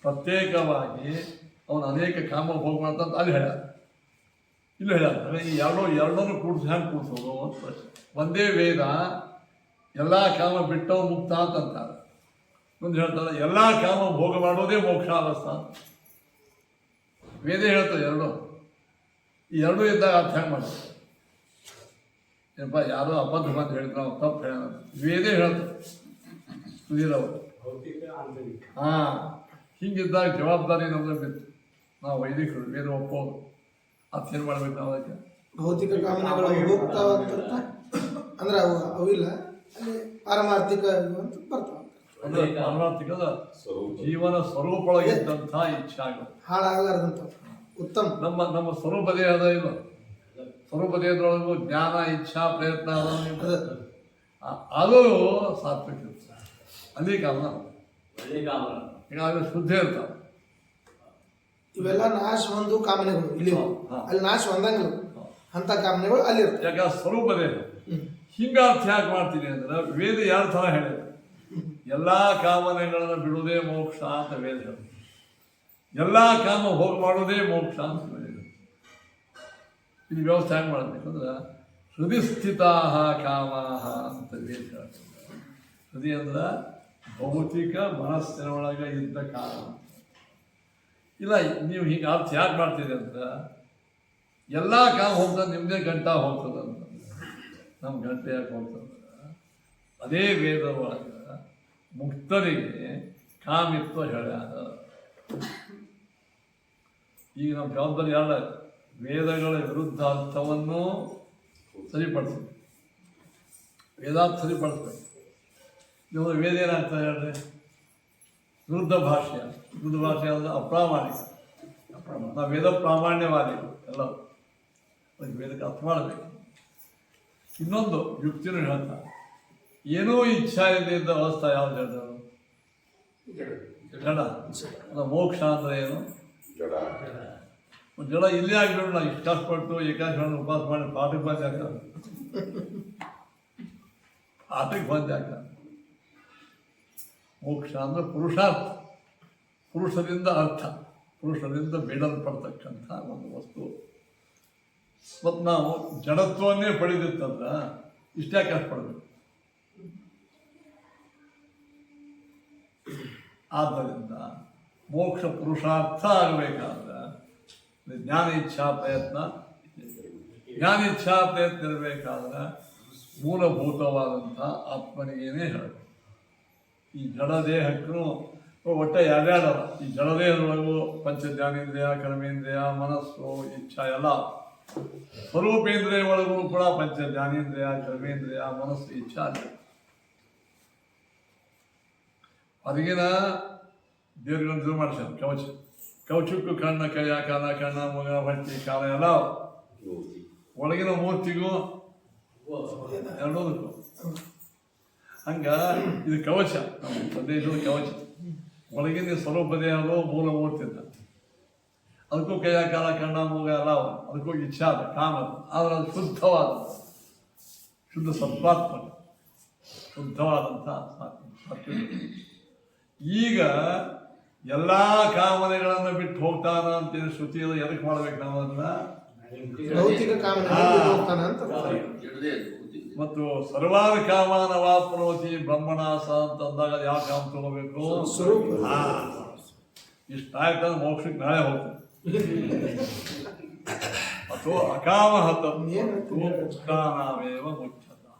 ಪ್ರತ್ಯೇಕವಾಗಿ ಅವನು ಅನೇಕ ಕಾಮ ಭೋಗ ಮಾಡ್ತಾನಂತ ಅಲ್ಲಿ ಹೇಳ್ಯಾರ, ಇಲ್ಲಿ ಹೇಳ್ಯಾರ. ಈ ಎರಡನ್ನೂ ಕೂಡಿಸಿ ಹೆಂಗೆ ಕೂಡಿಸೋದು ಅಂತ ಪ್ರಶ್ನೆ. ಒಂದೇ ವೇದ ಎಲ್ಲ ಕಾಮ ಬಿಟ್ಟವು ಮುಕ್ತ ಅಂತಂತಾರೆ. ಮುಂದೆ ಹೇಳ್ತಾರೆ ಎಲ್ಲ ಕಾಮ ಭೋಗ ಮಾಡೋದೇ ಮೋಕ್ಷ ಅವಸ್ಥಾ. ವೇದ ಹೇಳ್ತದೆ ಎರಡು. ಈ ಎರಡೂ ಇದ್ದಾಗ ಅರ್ಥ ಹೆಂಗೆ ಮಾಡ್ತಾರೆ? ಏನಪ್ಪ ಯಾರೋ ಅಬದ್ಧ ಬಂದು ಹೇಳಿದ್ರು ನಾವು ತಪ್ಪು ಹೇಳೋಣ. ವೇದ ಹೇಳ್ತದೆ ಸುಧೀರವರು. ಹಾಂ, ಹಿಂಗಿದ್ದಾಗ ಜವಾಬ್ದಾರಿ ನಮಗೆ ಬಿತ್ತು. ನಾವು ವೈದಿಕರು ವೇದ ಒಪ್ಪೋದು. ಅದೇನು ಮಾಡ್ಬೇಕು ನಾವು ಅದಕ್ಕೆ? ಭೌತಿಕ ಕಾಮನೆಗಳು ಹೋಗ್ತಾವಂತ ಅಂದ್ರೆ ಅವಿಲ್ಲ, ಅಲ್ಲಿ ಪಾರಮಾರ್ಥಿಕ ಅಂತ ಬರ್ತಾವ. ಅಂದ್ರೆ ಪಾರಮಾರ್ಥಿಕದ ಜೀವನ ಸ್ವರೂಪೊಳಗಿದ್ದಂಥ ಇಚ್ಛೆಗಳು ಹಾಳಾಗಲಾರ್ದಂತ ಉತ್ತಮ. ನಮ್ಮ ಸ್ವರೂಪ ದೇಹದ ಇಲ್ಲ. ಸ್ವರೂಪ ದೇಹದೊಳಗೂ ಜ್ಞಾನ, ಇಚ್ಛಾ, ಪ್ರಯತ್ನ ಅದು ಸಾತ್ವಿಕ ಇರ್ತದೆ. ಅಲ್ಲಿ ಕಾಮನ ಈಗ ಅದು ಶುದ್ಧ ಇರ್ತಾವೆ. ಇವೆಲ್ಲ ನಾಶ ಒಂದು ಕಾಮನೆಗಳು ಇಲ್ಲಿ, ಅಲ್ಲಿ ನಾಶ ಹೊಂದಂಗಿಲ್ಲ ಅಂತ ಕಾಮನೆಗಳು ಅಲ್ಲಿ ಇರ್ತವೆ. ಯಾಕೆ ಸ್ವರೂಪ ದೇಹ ಹಿಂಗ ಅರ್ಥ ಯಾಕೆ ಮಾಡ್ತೀನಿ ಅಂದ್ರೆ ವೇದ ಎರಡು ಥರ ಹೇಳಿದೆ. ಎಲ್ಲ ಕಾಮನೆಗಳನ್ನು ಬಿಡುವುದೇ ಮೋಕ್ಷ ಅಂತ ವೇದ ಹೇಳಿ, ಎಲ್ಲ ಕಾಮ ಹೋಗಿ ಮಾಡೋದೇ ಮೋಕ್ಷ ಅಂತ ವೇದ. ಇದು ವ್ಯವಸ್ಥೆ ಹೆಂಗೆ ಮಾಡಬೇಕಂದ್ರೆ ಹೃದಯ ಸ್ಥಿತಾ ಕಾಮ ಅಂತ ವೇದ ಹೇಳ್ತಾರೆ. ಹೃದಯ ಅಂದ್ರೆ ಭೌತಿಕ ಮನಸ್ಸಿನ ಒಳಗೆ ಇದ್ದ ಕಾಮ. ಇಲ್ಲ, ನೀವು ಹೀಗೆ ಅರ್ಥ ಯಾಕೆ ಮಾಡ್ತೀರಿ ಅಂದ್ರೆ ಎಲ್ಲ ಕಾಮ ಹೋಗ್ತದೆ, ನಿಮ್ಮದೇ ಗಂಟ ಹೋಗ್ತದೆ ಅಂತ. ನಮ್ಮ ಗಂಟೆ ಯಾಕೆ ಹೋಗ್ತದೆ? ಅದೇ ವೇದ ಒಳಗೆ ಮುಕ್ತರಿಗೆ ಕಾಮಿತ್ವ ಹೇಳ್ಯಾರ. ಈಗ ನಮ್ಮ ಜವಾಬ್ದಾರಿ ಯಾರ? ವೇದಗಳ ವಿರುದ್ಧ ಅರ್ಥವನ್ನು ಸರಿಪಡಿಸ್ಬೇಕು, ವೇದಾರ್ಥ ಸರಿಪಡಿಸ್ಬೇಕು. ನೀವು ವೇದ ಏನಾಗ್ತದೆ ಹೇಳ್ರಿ? ವಿರುದ್ಧ ಭಾಷೆ. ವಿರುದ್ಧ ಭಾಷೆ ಅಂದರೆ ಅಪ್ರಾಮಾಣಿಕ. ನಾವು ವೇದ ಪ್ರಾಮಾಣ್ಯವಾದಿಗಳು ಎಲ್ಲರೂ. ಅದಕ್ಕೆ ವೇದಕ್ಕೆ ಅರ್ಥ ಮಾಡಬೇಕು. ಇನ್ನೊಂದು ಯುಕ್ತಿನೂ ಹೇಳ್ತಾರೆ, ಏನೂ ಇಚ್ಛಾ ಇಲ್ಲದ ಅವಸ್ಥೆ ಯಾವ್ದು ಹೇಳ್ತಾರೆ? ಜಡ. ಮೋಕ್ಷ ಅಂದರೆ ಏನು? ಜಡ ಇಲ್ಲೇ ಆಗಿಬಿಡೋಣ. ನಾವು ಇಷ್ಟು ಕಷ್ಟಪಟ್ಟು ಏಕಾದಶಿ ಉಪವಾಸ ಮಾಡಿ ಪಾಠಕ್ಕೆ ಬಂದು ಹಾಕ, ಪಾಠಕ್ಕೆ ಬಂದು ಹಾಕ. ಮೋಕ್ಷ ಅಂದರೆ ಪುರುಷಾರ್ಥ, ಪುರುಷರಿಂದ ಅರ್ಥ, ಪುರುಷರಿಂದ ಬೇಡಲ್ಪಡ್ತಕ್ಕಂಥ ಒಂದು ವಸ್ತು. ಮತ್ತು ನಾವು ಜಡತ್ವನ್ನೇ ಪಡೆದಿತ್ತಂದ್ರೆ ಇಷ್ಟೇ ಕಷ್ಟಪಡಬೇಕು. ಆದ್ದರಿಂದ ಮೋಕ್ಷ ಪುರುಷಾರ್ಥ ಆಗಬೇಕಾದ್ರೆ ಜ್ಞಾನ ಇಚ್ಛಾ ಪ್ರಯತ್ನ, ಜ್ಞಾನ ಇಚ್ಛಾ ಪ್ರಯತ್ನ ಇರಬೇಕಾದ್ರೆ ಮೂಲಭೂತವಾದಂಥ ಆತ್ಮನಿಗೇನೇ ಹೇಳಬೇಕು. ಈ ಜಡದೇಹಕ್ಕೂ ಒಟ್ಟೆ ಎರಡೆರಡಲ್ಲ. ಈ ಜಡದೇಹದೊಳಗೂ ಪಂಚ ಜ್ಞಾನೇಂದ್ರಿಯ, ಕರ್ಮೇಂದ್ರಿಯ, ಮನಸ್ಸು, ಇಚ್ಛಾ ಎಲ್ಲ. ಸ್ವರೂಪೇಂದ್ರಿಯ ಒಳಗೂ ಕೂಡ ಪಂಚ ಜ್ಞಾನೇಂದ್ರಿಯ, ಕರ್ಮೇಂದ್ರಿಯ, ಮನಸ್ಸು, ಇಚ್ಛಾ ಅಲ್ಲ. ಅದಗಿನ ದೇವ್ರಿಗೊಂದು ಮಾಡ್ಸ್ಯಾನ ಕವಚ. ಕವಚಕ್ಕೂ ಕಣ್ಣ, ಕೈಯ, ಕಾಲ, ಕಣ್ಣ, ಮುಗ, ಹೊಟ್ಟೆ, ಕಾಲ ಎಲ್ಲ. ಒಳಗಿನ ಮೂರ್ತಿಗೂ ಎರಡೋದಕ್ಕೂ ಹಂಗ ಇದು ಕವಚ. ನಮ್ಮ ಸಂದೇಶದ ಕವಚ. ಒಳಗಿನ ಸ್ವರೂಪ ದೇಹದು ಮೂಲ ಮೂರ್ತಿ ಅಂತ. ಅದಕ್ಕೂ ಕೈಯ, ಕಾಲ, ಕಣ್ಣ, ಮೂಗ ಎಲ್ಲ. ಅದಕ್ಕೂ ಇಚ್ಛಾ ಅದ, ಕಾಮ ಅದ. ಆದ್ರೆ ಅದು ಶುದ್ಧವಾದ, ಶುದ್ಧ ಸತ್ವಾತ್ಮಕ, ಶುದ್ಧವಾದಂಥ ಸತ್ವ. ಈಗ ಎಲ್ಲ ಕಾಮನೆಗಳನ್ನು ಬಿಟ್ಟು ಹೋಗ್ತಾನ ಅಂತೇಳಿ ಶ್ರುತಿಯಲ್ಲಿ ಎದಕ್ಕೆ ಮಾಡ್ಬೇಕು ನಾವು ಅದನ್ನ? ಭೌತಿಕ ಕಾಮನೆ ಮತ್ತು ಸರ್ವಾದ ಕಾಮಾನ ವಾಪ್ನೋತಿ ಬ್ರಹ್ಮಣಾಸ ಅಂತಂದಾಗ ಯಾವ ಕಾಮ ತಗೋಬೇಕು? ಇಷ್ಟ ಆಯ್ತಂದ್ರೆ ಮೋಕ್ಷಕ್ಕೆ ನಾಳೆ ಹೋಗ್ತದೆ. ಅಥವಾ ಅಕಾಮ ಹತತ್ವ ಮುಕ್ತಾನಾವೇವ ಮುಖ್ಯತಃ.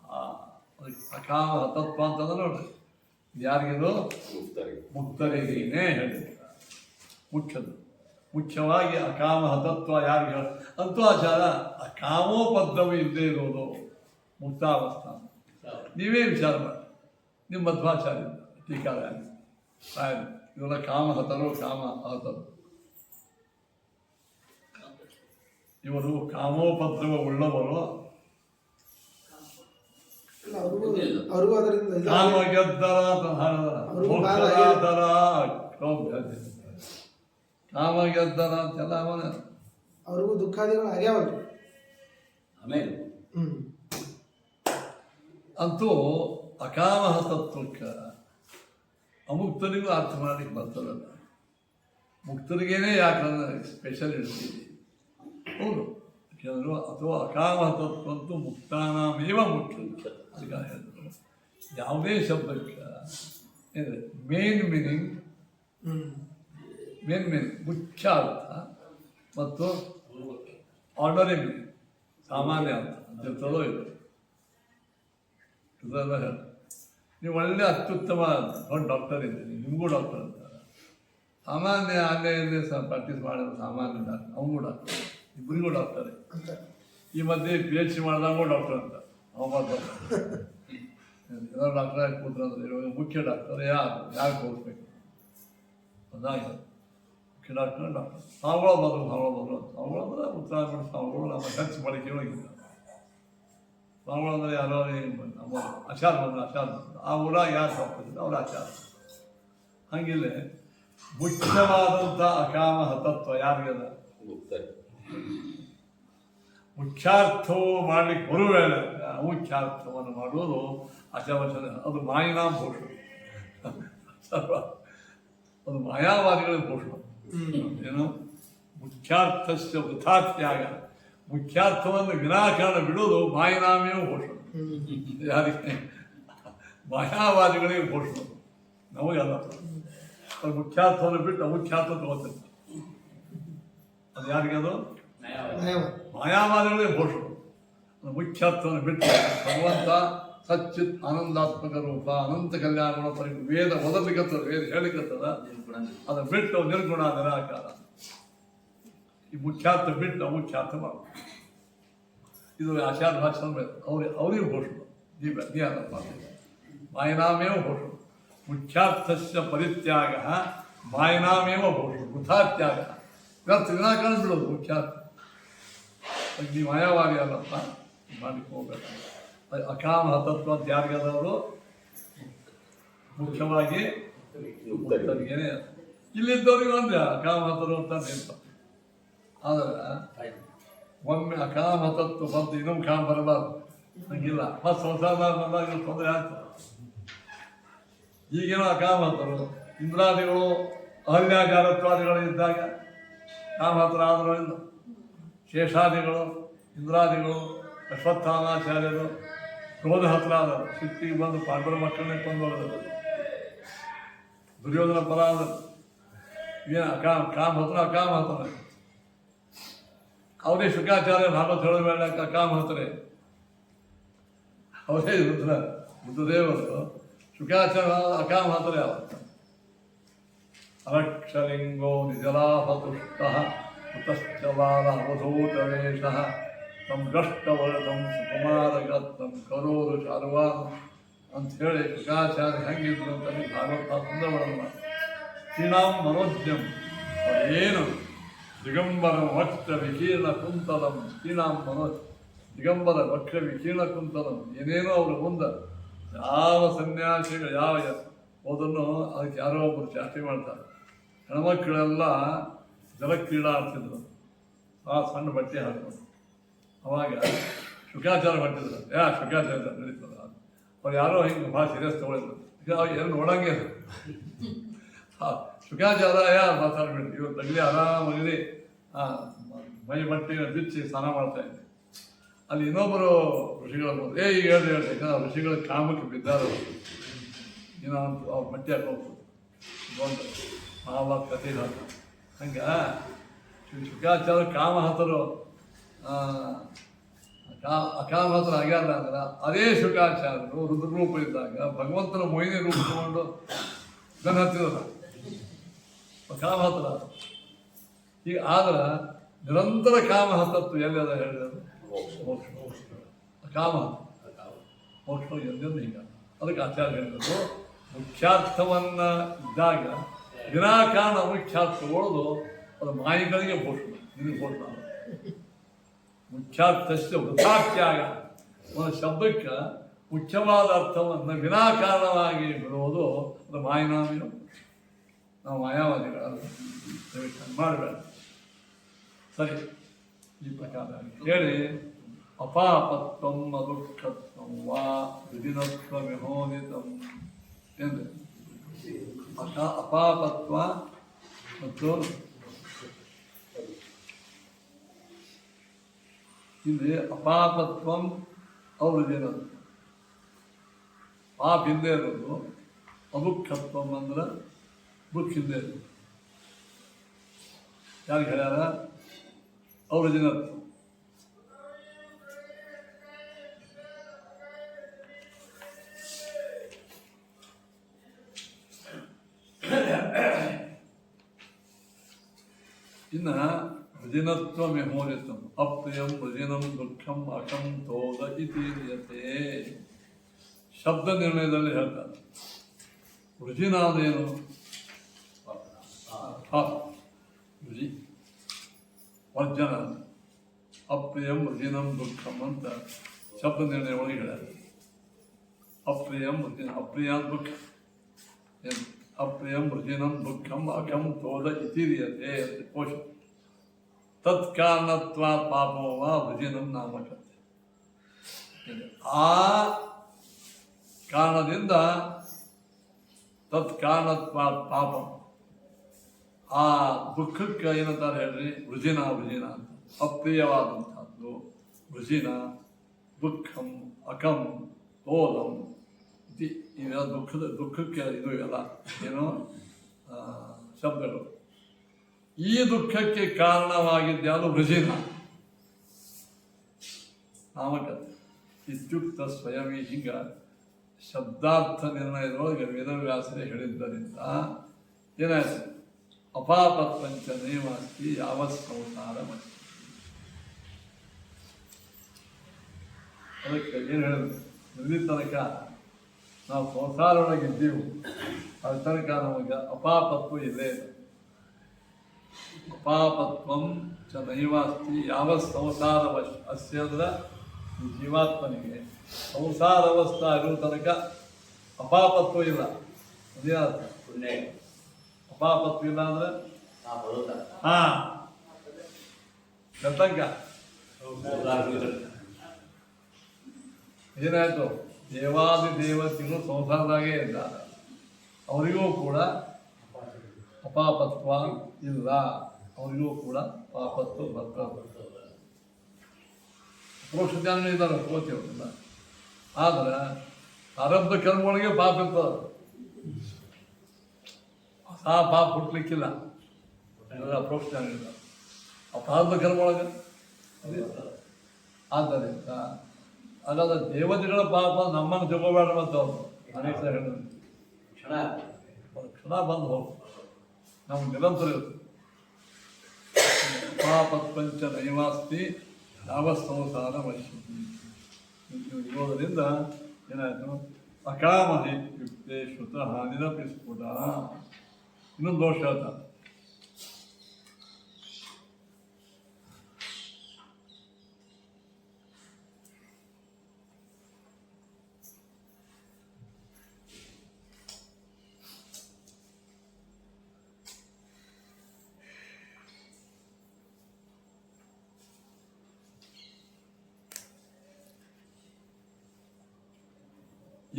ಅಕಾಮ ಹತತ್ವ ಅಂತಂದ್ರೆ ನೋಡ್ರಿ, ಯಾರಿಗಿದು? ಮುಕ್ತರಿಗೇನೆ ಹೇಳಿದ ಮುಖ್ಯದ. ಮುಖ್ಯವಾಗಿ ಅಕಾಮ ಹತತ್ವ ಯಾರಿಗೆ ಹೇಳ ಅಂತೂ ಆಚಾರ ಅಕಾಮೋಪದ್ರವ ಇಲ್ಲದೆ ಇರೋದು ಮುಕ್ತಾವಸ್ಥಾನ. ನೀವೇ ವಿಚಾರ ಮಾಡಿ. ನಿಮ್ಮ ಮಧ್ವಾಚಾರ್ಯ ಟೀಕಾರಾಯ ಇವರ ಕಾಮ ಹತರು, ಕಾಮ ಹತರು. ಇವರು ಕಾಮೋಪದ್ರವ ಉಳ್ಳವರು. ಅವ್ರಿಗೂ ಅದರಿಂದ ಕಾಮ ಗೆದ್ದರ ಮೋಕ್ಷದಾತರ ಕಾಮ ಗೆದ್ದರ ಅಂತೆಲ್ಲ ಅವನ. ಅವ್ರಿಗೂ ದುಃಖಾದಿಗಳು ಆಗ್ಯಾವಲ್ಲ. ಆಮೇಲೆ ಅಂತೂ ಅಕಾಮ ಹತತ್ವಕ್ಕೆ ಅಮುಕ್ತರಿಗೂ ಅರ್ಥ ಮಾಡಲಿಕ್ಕೆ ಬರ್ತದಲ್ಲ. ಮುಕ್ತರಿಗೇನೆ ಯಾಕಂದ್ರೆ ಸ್ಪೆಷಲ್ ಇಡ್ತೀವಿ. ಹೌದು, ಯಾಕೆಂದ್ರು ಅಥವಾ ಅಕಾಮ ಹತತ್ವ ಅಂತೂ ಮುಕ್ತಾನಾಮೇವ ಮುಖ್ಯ. ಅದಕ್ಕೆ ಹೇಳಿದ್ರು ಯಾವುದೇ ಶಬ್ದಕ್ಕೆ ಮೇನ್ ಮೀನಿಂಗ್ ಮುಖ್ಯ ಅರ್ಥ ಮತ್ತು ಆರ್ಡರಿಂಗ್ ಸಾಮಾನ್ಯ ಅಂತ ಇರ್ತದೋ ಇಲ್ಲ ಇದೆಲ್ಲ ಹೇಳಿ ನೀವು ಒಳ್ಳೆ ಅತ್ಯುತ್ತಮ ದೊಡ್ಡ ಡಾಕ್ಟರ್ ಇದ್ದೀರಿ, ನಿಮಗೂ ಡಾಕ್ಟರ್ ಅಂತಾರೆ. ಸಾಮಾನ್ಯ ಆನ್ಲೈನಲ್ಲಿ ಪ್ರಾಕ್ಟೀಸ್ ಮಾಡಿದ ಸಾಮಾನ್ಯ ಡಾಕ್ಟರ್ ಅವನಿಗೂ ಡಾಕ್ಟರ್, ಇಬ್ಬರಿಗೂ ಡಾಕ್ಟರೇ. ಈ ಮಧ್ಯೆ PhD ಮಾಡಿದಾಗೂ ಡಾಕ್ಟರ್ ಅಂತ ಅವ ಡಾಕ್ಟರ್ ಎಲ್ಲರೂ ಡಾಕ್ಟರ್ ಆಗಿ ಕೂತ್ರಂದ್ರೆ ಇವಾಗ ಮುಖ್ಯ ಡಾಕ್ಟರ್ ಯಾರು ತೋರಿಸ್ಬೇಕು ಅದಾಗಿ ಮುಖ್ಯ ಡಾಕ್ಟರ್ ಸಾವುಗಳ ಬದಲು ಸಾವುಗಳು ಅಂದರೆ ಉತ್ತರ ಸಾವುಗಳು ನಮ್ಮ ಹೆಚ್ಚು ಬಳಕೆ ಒಳಗಿಲ್ಲ. ಸಾವುಗಳು ಅಂದರೆ ಯಾರೋ ನಮ್ಮ ಆಚಾರ ಬಂದು ಆ ಊರಾಗ ಯಾರು ಸಾಕ್ತಿದ್ರು ಅವ್ರ ಆಚಾರ. ಹಂಗಿಲ್ಲ ಮುಖ್ಯವಾದಂಥ ಅಕಾಮ ತತ್ವ ಯಾರಿಗದ ಮುಖ್ಯಾರ್ಥವು ಮಾಡ್ಲಿಕ್ಕೆ ಬರುವೇಳೆ ಅಮುಖ್ಯಾರ್ಥವನ್ನು ಮಾಡುವುದು ಅಚವಚನ. ಅದು ಮಾಯಿನಾಂ ಭೂಷಣ, ಅದು ಮಾಯಾವಾದಿಗಳ ಭೂಷಣ. ಏನು ಮುಖ್ಯಾರ್ಥಸ್ಯ ವೃಥಾತ್ಯಾಗ, ಮುಖ್ಯಾರ್ಥವನ್ನು ವಿನಾಕಾರಣ ಬಿಡೋದು ಮಾಯಿನಾಮೇವ ಭೂಷಣ. ಯಾರಿಗೆ ಮಾಯಾವಾದಿಗಳಿಗೆ ಭೂಷಣ, ನಮಗಲ್ಲ. ಅದು ಮುಖ್ಯಾರ್ಥವನ್ನು ಬಿಟ್ಟು ಅಮುಖ್ಯಾರ್ಥ ತಗೋತಿರ್ತಾರೆ. ಅದು ಯಾರಿಗೆ ಅದು ಮಾಯಾವಾದಿಗಳೇ ಭೂಷಣ. ಮುಖ್ಯಾರ್ಥವನ್ನು ಬಿಟ್ಟು ಭಗವಂತ ಸಚ್ಚಿತ್ ಆನಂದಾತ್ಮಕ ರೂಪ ಅನಂತ ಕಲ್ಯಾಣ ಪರಿ ವೇದ ಓದಲಿಕ್ಕತ್ತದ, ವೇದ ಹೇಳಿಕತ್ತದ, ಅದನ್ನು ಬಿಟ್ಟು ನಿರ್ಗುಣ ನಿರಾಕಾರ. ಈ ಮುಖ್ಯಾರ್ಥ ಬಿಟ್ಟು ಅಮುಖ್ಯಾರ್ಥ ಮಾಡ, ಇದು ಆಚಾರ ಭಾಷಣ ಅವ್ರಿಗೆ ಭೂಷಣ. ನೀ ಅದಪ್ಪ ಮಾಯನಾಮೇವ ಭೂಷಣ. ಮುಖ್ಯಾರ್ಥಸ್ಯ ಪರಿತ್ಯಾಗ ಮಾಯನಾಮೇವ ಭೂಷಣ. ವೃಥಾತ್ಯಾಗ ವ್ಯರ್ಥ ವಿನಾಕಾರಣ ಬಿಡೋದು ಮುಖ್ಯಾರ್ಥ. ಈ ಮಾಯಾವಾದಿ ಅಲ್ಲಪ್ಪ ಮಾಡಲಿಕ್ಕೆ ಹೋಗ್ಬೇಕು. ಅಕಾಮ ತತ್ವ ಅಂತ ಯಾರಿಗದವರು ಮುಖ್ಯವಾಗಿ ಮುಕ್ತರಿಗೇನೆ. ಇಲ್ಲಿದ್ದವ್ರಿಗೆ ಅಂದ್ರೆ ಅಕಾಮ ತತ್ವ ಅಂತ ನೆನಪ. ಆದ್ರೆ ಒಮ್ಮೆ ಅಕಾಮ ತತ್ವ ಬಂತು ಇನ್ನೊಂದು ಕಾಮ ಬರಬಾರ್ದು, ಹಂಗಿಲ್ಲ. ಮತ್ತು ಸಂಸಾರ ಬಂದಾಗ ತೊಂದರೆ ಆಗ್ತದೆ. ಈಗೇನೋ ಅಕಾಮತರು ಇಂದ್ರಾದಿಗಳು ಅಹಲ್ಯಾಚಾರತ್ವಾದಿಗಳು ಇದ್ದಾಗ ಕಾಮಹತರ ಆದರೂ ಇಲ್ಲ. ಶೇಷಾದಿಗಳು ಇಂದ್ರಾದಿಗಳು ಅಶ್ವತ್ಥಾಮಾಚಾರ್ಯರು ಕ್ರೋಧ ಹತ್ರ ಆದರು. ಸಿಟ್ಟಿಗೆ ಬಂದು ಪಾಂಡವರ ಮಕ್ಕಳನ್ನೇ ಕೊಂದೋಗಿದ್ರು. ದುರ್ಯೋಧನ ಪರ ಆದರು. ಕಾಮ ಹತ್ರ ಅಕಾಮ ಹತ್ರ ಅವರೇ ಶುಕಾಚಾರ್ಯ ಭಾಗವತ ಹೇಳಬೇಡ ಕಾಮ ಹತ್ರೆ ಅವರೇ ಬುದ್ಧದೇವರು ಶುಕಾಚಾರ್ಯ ಅಕಾಮ ಹತ್ರೆ ಅವತ್ತು. ಅರಕ್ಷಲಿಂಗೋ ನಿಜಲಾಪತುಷ್ಟ ಕುತಶ್ಚವಾದ ಅವಧೂತವೇಶ ತಮ್ಮ ದಷ್ಟವರ್ಧಂ ಸುಕುಮಾರಗತ್ತಂ ಕರೋರು ಶಾರ್ವಾನ್ ಅಂಥೇಳಿ ಶುಕಾಚಾರ್ಯ ಹೆಂಗಿದ್ರು ಅಂತ ಭಾಗವತ ಸುಂದರವನ್ನು ಶ್ರೀನಾಂ ಮನೋಜ್ಞಂ ಏನು ದಿಗಂಬರ ವಕ್ರ ವಿಕೀರ್ಣ ಕುಂತಲಂ ಶ್ರೀನಾಂ ಮನೋಜ್ ದಿಗಂಬರ ವಕ್ರ ವಿಕೀರ್ಣ ಕುಂತಲಂ ಏನೇನೋ ಅವರು ಮುಂದೆ ಯಾವ ಸನ್ಯಾಸಿಗಳು ಯಾವ ಹೋದನ್ನು ಅದಕ್ಕೆ ಯಾರೋ ಒಬ್ಬರು ಚಾಟಿ ಮಾಡ್ತಾರೆ. ಹೆಣ್ಮಕ್ಳೆಲ್ಲ ಜಲಕ್ರೀಡಾ ಆಡ್ತಿದ್ರು, ಆ ಸಣ್ಣ ಬಟ್ಟೆ ಹಾಕೊಂಡು. ಅವಾಗ ಶುಕಾಚಾರ ಮಾಡ್ತಿದ್ರು. ಶುಕಾಚಾರ ನಡೀತದ ಅವ್ರು ಯಾರೋ ಹಿಂಗೆ ಭಾಳ ಸೀರಿಯಸ್ ತೊಗೊಳಿದ್ರು. ಏನು ನೋಡಂಗೆ ಶುಕಾಚಾರ ಮಾತಾಡ್ಬಿಟ್ಟು ಇವ್ರು ತಗಲಿ ಆರಾಮಾಗಲಿ ಮೈ ಬಟ್ಟೆ ಬಿಚ್ಚಿ ಸ್ನಾನ ಮಾಡ್ತಾ ಇದ್ದೆ. ಅಲ್ಲಿ ಇನ್ನೊಬ್ಬರು ಋಷಿಗಳು ಈಗ ಹೇಳ್ದೆ ಯಾಕಂದ್ರೆ ಋಷಿಗಳ ಕಾಮಕ್ಕೆ ಬಿದ್ದಾರು. ಏನೋ ಅವ್ರ ಬಟ್ಟೆ ಹಾಕೋದು ಒಂದು ಮಹಾಭಾರತ ಕಥೆ ಹಾಕ ಹಂಗೆ ಶುಕಾಚಾರ ಕಾಮ ಹತರು ಅಕಾಮ ಹತ್ರ ಆಗ್ಯಾರ ಅಂದ್ರೆ ಅದೇ ಶುಕಾಚಾರ್ಯರು ರುದ್ರರೂಪ ಇದ್ದಾಗ ಭಗವಂತನ ಮೊಯ್ನಿ ರೂಪ ತಗೊಂಡು ಗನ್ ಹತ್ತಿದ್ರು ಕಾಮ ಹತ್ರ. ಈಗ ಆದ್ರೆ ನಿರಂತರ ಕಾಮ ಹತ್ತತ್ತು ಎಲ್ಲಿ ಅದ ಹೇಳಿದ್ರು ಮೋಕ್ಷ. ಕಾಮ ಮೋಕ್ಷ ಎಂದೆಂದು ಹೀಗ. ಅದಕ್ಕೆ ಆಚಾರ್ಯ ಹೇಳಿದ್ರು ಮುಖ್ಯಾರ್ಥವನ್ನ ಇದ್ದಾಗ ವಿನಾಕಾರಣ ಮುಖ್ಯಾರ್ಥ ಓಡೋದು ಅದು ಮಾಯಿಗಳಿಗೆ ಭೂಷಣ, ನಿನಗೆ ಭೂಷಣ. ಮುಖ್ಯಾರ್ಥಸ್ಯ ವೃಥಾತ್ಯಾಗ, ಒಂದು ಶಬ್ದಕ್ಕೆ ಮುಖ್ಯವಾದ ಅರ್ಥವನ್ನು ವಿನಾಕಾರಣವಾಗಿ ಬಿಡುವುದು ಅದು ಮಾಯನಾಮಿನ. ನಾವು ಮಾಯಾವಾದಿಗಳಲ್ಲ, ಮಾಡಬೇಡ. ಸರಿ, ಈ ಪ್ರಕಾರ ಹೇಳಿ ಅಪಾಪತ್ವಂ ಅದುಃಖತ್ವಂ ವಾ ವಿಧಿನತ್ವ ವಿಹೋದಿತಂ ಎಂದು ಅಪಾಪತ್ವ ಮತ್ತು ಇಲ್ಲಿ ಅಪಾಪತ್ವಂ ಅವ್ರದ್ದೇನದು ಪಾಪ ಹಿಂದೆ ಇರೋದು, ಅದುಃಖತ್ವಂ ಅಂದ್ರೆ ದುಃಖ ಹಿಂದೆ ಇರೋದು. ಯಾರಿಗೆ ಹೇಳ್ಯಾರ? ಔರ್ಜಿನತ್ವ. ಇನ್ನು ವೃಜಿನತ್ವ ಮೆಮೋರಿತಂ ಅಪ್ರಿಯಂ ವೃಜಿನಂ ದುಃಖಂ ಅಕಂ ತೋದ ಇತೀರ್ಯತೆ. ಶಬ್ದ ನಿರ್ಣಯದಲ್ಲಿ ಹೇಳ್ತಾರೆ ವೃಜಿನ ಅಂದೇನು? ವೃಜಿ ವರ್ಜನ. ಅಪ್ರಿಯಂ ವೃಜಿನಂ ದುಃಖಂ ಅಂತ ಶಬ್ದ ನಿರ್ಣಯ ಒಳಗೆ ಹೇಳ್ಯಾರ. ಅಪ್ರಿಯಂ ವೃಜಿನ, ಅಪ್ರಿಯ ದುಃಖ ಏನು? ಅಪ್ರಿಯಂ ವೃಜಿನಂ ದುಃಖಂ ಅಕಂ ತೋದ ಇತೀರ್ಯತೆ ಅಂತ ಕೋಶ. ತತ್ಕಾರಣತ್ವ ಪಾಪವ ವೃಜಿನಂ ನಾಮಕತೆ. ಆ ಕಾರಣದಿಂದ ತತ್ಕಾರಣತ್ವ ಪಾಪ, ಆ ದುಃಖಕ್ಕೆ ಏನಂತಾರೆ ಹೇಳ್ರಿ? ವೃಜಿನ ಅಂತ. ಅಪ್ರಿಯವಾದಂಥದ್ದು ವೃಜಿನ, ದುಃಖಂ, ಅಕಂ, ತೋದಂ ಇವೆಲ್ಲ ದುಃಖಕ್ಕೆ ಇದು ಇವೆಲ್ಲ ಏನು ಶಬ್ದಗಳು. ಈ ದುಃಖಕ್ಕೆ ಕಾರಣವಾಗಿದ್ಯಾವುದು ವೃಜಿನ ನಾಮಕತೆ. ಇತ್ಯುಕ್ತ ಸ್ವಯಂ. ಹಿಂಗ ಶಬ್ದಾರ್ಥ ನಿರ್ಣಯದೊಳಗೆ ವೇದವ್ಯಾಸರೇ ಹೇಳಿದ್ದರಿಂದ ಏನಾಯ್ತು? ಅಪಾಪತ್ಪಂಚ ನೈವಾಸ್ತಿ ಯಾವತ್ ಸಂಸಾರ ಮಸ್ತಿ. ಅದಕ್ಕೆ ಏನು ಹೇಳಿದ್ರು? ಇಲ್ಲಿ ತನಕ ನಾವು ಸಂಸಾರೊಳಗಿದ್ದೀವಿ, ಅದ್ರ ತನಕ ನಮಗೆ ಅಪಾಪತ್ವ ಇಲ್ಲೇ ಇಲ್ಲ. ಅಪಾಪತ್ವಂ ಚ ನೈವಾಸ್ತಿ ಯಾವತ್ ಸಂಸಾರ ಅಸ್ಯ ಅಂದ್ರೆ ಈ ಜೀವಾತ್ಮನಿಗೆ ಸಂಸಾರಾವಸ್ಥಾ ಇರುವ ತನಕ ಅಪಾಪತ್ವ ಇಲ್ಲ. ಅದೇ ಅರ್ಥ. ಅಪಾಪತ್ವ ಇಲ್ಲ ಅಂದ್ರೆ ಗತಂಕ ಏನಾಯ್ತು? ದೇವಾದಿ ದೇವತೆಗಳು ಸಂಸಾರದಾಗೆ ಇದ್ದಾರೆ, ಅವರಿಗೂ ಕೂಡ ಅಪಾಪತ್ವ ಇಲ್ಲ, ಅವರಿಗೂ ಕೂಡ ಪಾಪತ್ವ ಬರ್ತದೆ. ಅಪರೋಕ್ಷ ಜ್ಞಾನ ಇದ್ದಾರೆ ಕೋತಿಯವರೆಲ್ಲ. ಆದ್ರೆ ಆರಬ್ಧ ಕರ್ಮಗಳಿಗೆ ಪಾಪ ಇರ್ತದೆ, ಆ ಪಾಪ ಹುಟ್ಟಲಿಕ್ಕಿಲ್ಲ. ಅಪರೋಕ್ಷ ಜ್ಞಾನ ಇಲ್ಲ, ಅಪಾರ್ಧ ಕರ್ಮ ಒಳಗೆ ಆದ್ದರಿಂದ ಹಾಗಾದ್ರೆ ದೇವತೆಗಳ ಪಾಪ ನಮ್ಮನ್ನು ತಗೋಬೇಡ ಮತ್ತು ಅವರು ಅನೇಕ ಹೇಳಿದ್ರು. ಕ್ಷಣ ಬಂದು ಹೋಗು, ನಮ್ಗೆ ನಿರಂತರ ಇರುತ್ತೆ. ಪಾಪತ್ಪಂಚ ನೈವಾಸ್ತಿ ಯಾವ ಸಂಸಾರ ವೈಶ್ಯತಿ. ಇರೋದರಿಂದ ಏನಾಯಿತು? ಅಕಾಮಹಿ ಯುಕ್ತೆ ಶ್ರುತ ಹಾನಿರಪಿ ಸ್ಫುಟ. ಇನ್ನೊಂದು ದೋಷ ಹೇಳ್ತಾರೆ.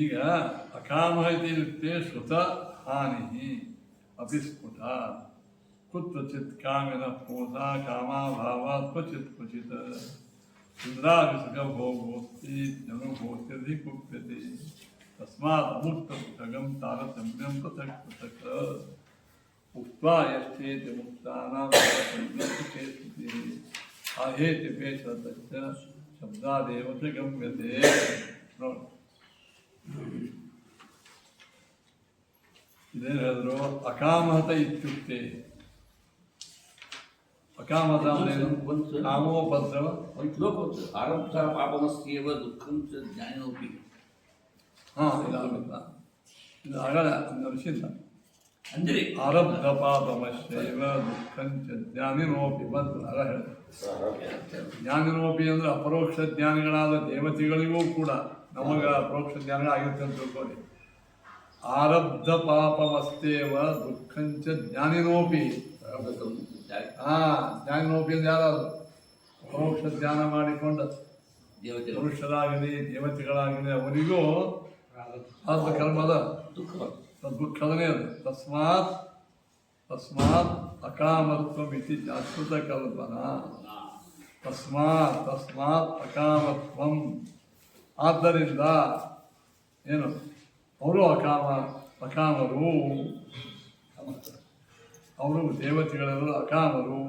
ಈಗ ಅಕಾಮಹತಿ ಯುಕ್ತೆ ಶ್ರುತ ಹಾನಿ ಅಪಿಸ್ಫುಟ. ಕುತ್ರಚಿತ್ ಕಾಮಿನ ಪೋಧ ಕಾಮಾಭಾವ ಕ್ವಚಿತ್ ಕ್ವಚಿತ್ ಇಂದ್ರಾಭಿಸುಖ ಭೋಗೋಸ್ತಿ ಜನಭೋಸ್ತಿ ಕುಪ್ಯತೆ. ತಸ್ಮಾತ್ ಅಮುಕ್ತ ಪುಸ್ತಕಂ ತಾರತಮ್ಯಂ ಪೃಥಕ್ ಪೃಥಕ್ ಉಕ್ತ್ವಾ ಯಶ್ಚೇತಿ ಮುಕ್ತಾನಾಂ ಆಹೇತಿ ಪೇಷತಶ್ಚ ಶಬ್ದಾದೇವ ಚ ಗಮ್ಯತೆ. ನೋಡಿ ಇದೇನು ಹೇಳಿದ್ರು? ಅಕಾಮಹತ ಇತ್ಯುಕ್ತೆ. ಅಕಾಮತ ಅಂದ್ರೇನು? ಕಾಮೋಪದ್ರವ. ಆರಂಭ ಪಾಪಮಸ್ಯೇವ ದುಃಖಂ ಚ ಜ್ಞಾನೋಪಿ. ಇದಾಗುತ್ತ. ಇದು ಆಗಲ್ಲ ನರಸಿಲ್ಲ. ಅಂದರೆ ಆರಬ್ಧ ಪಾಪಮಶ್ಯೈವ ದುಃಖಂಚ ಜ್ಞಾನಿನೋಪಿ ಬಂತು. ಆಗ ಹೇಳಿದ್ರು ಜ್ಞಾನಿನೋಪಿ ಅಂದ್ರೆ ಅಪರೋಕ್ಷ ಜ್ಞಾನಿಗಳಾದ ದೇವತೆಗಳಿಗೂ ಕೂಡ ನಮಗ ಅಪರೋಕ್ಷ ಜ್ಞಾನ ಆಗಿರುತ್ತೆ ಅಂತ ತಿಳ್ಕೊಳ್ಳಿ. ಆರಬ್ಧ ಪಾಪಮಸ್ತೇವ ದುಃಖಂಚ ಜ್ಞಾನಿನೋಪಿ. ಜ್ಞಾನಿನೋಪಿ ಅಂದ್ರೆ ಯಾರಾದ್ರು ಅಪರೋಕ್ಷ ಜ್ಞಾನ ಮಾಡಿಕೊಂಡ ಪುರುಷರಾಗಲಿ ದೇವತೆಗಳಾಗಲಿ ಅವರಿಗೂ ಆದ ಕರ್ಮದ ದುಃಖದನೇ ಅದು. ತಸ್ಮಾತ್ ಅಕಾಮತ್ವಂ ಇತಿ ಜಾಗೃತ ಕಲ್ಪನಾ. ತಸ್ಮಾತ್ ಅಕಾಮತ್ವಂ. ಆದ್ದರಿಂದ ಏನು? ಅವರು ಅಕಾಮರು, ಅವರು ದೇವತೆಗಳೆಲ್ಲರೂ ಅಕಾಮರು.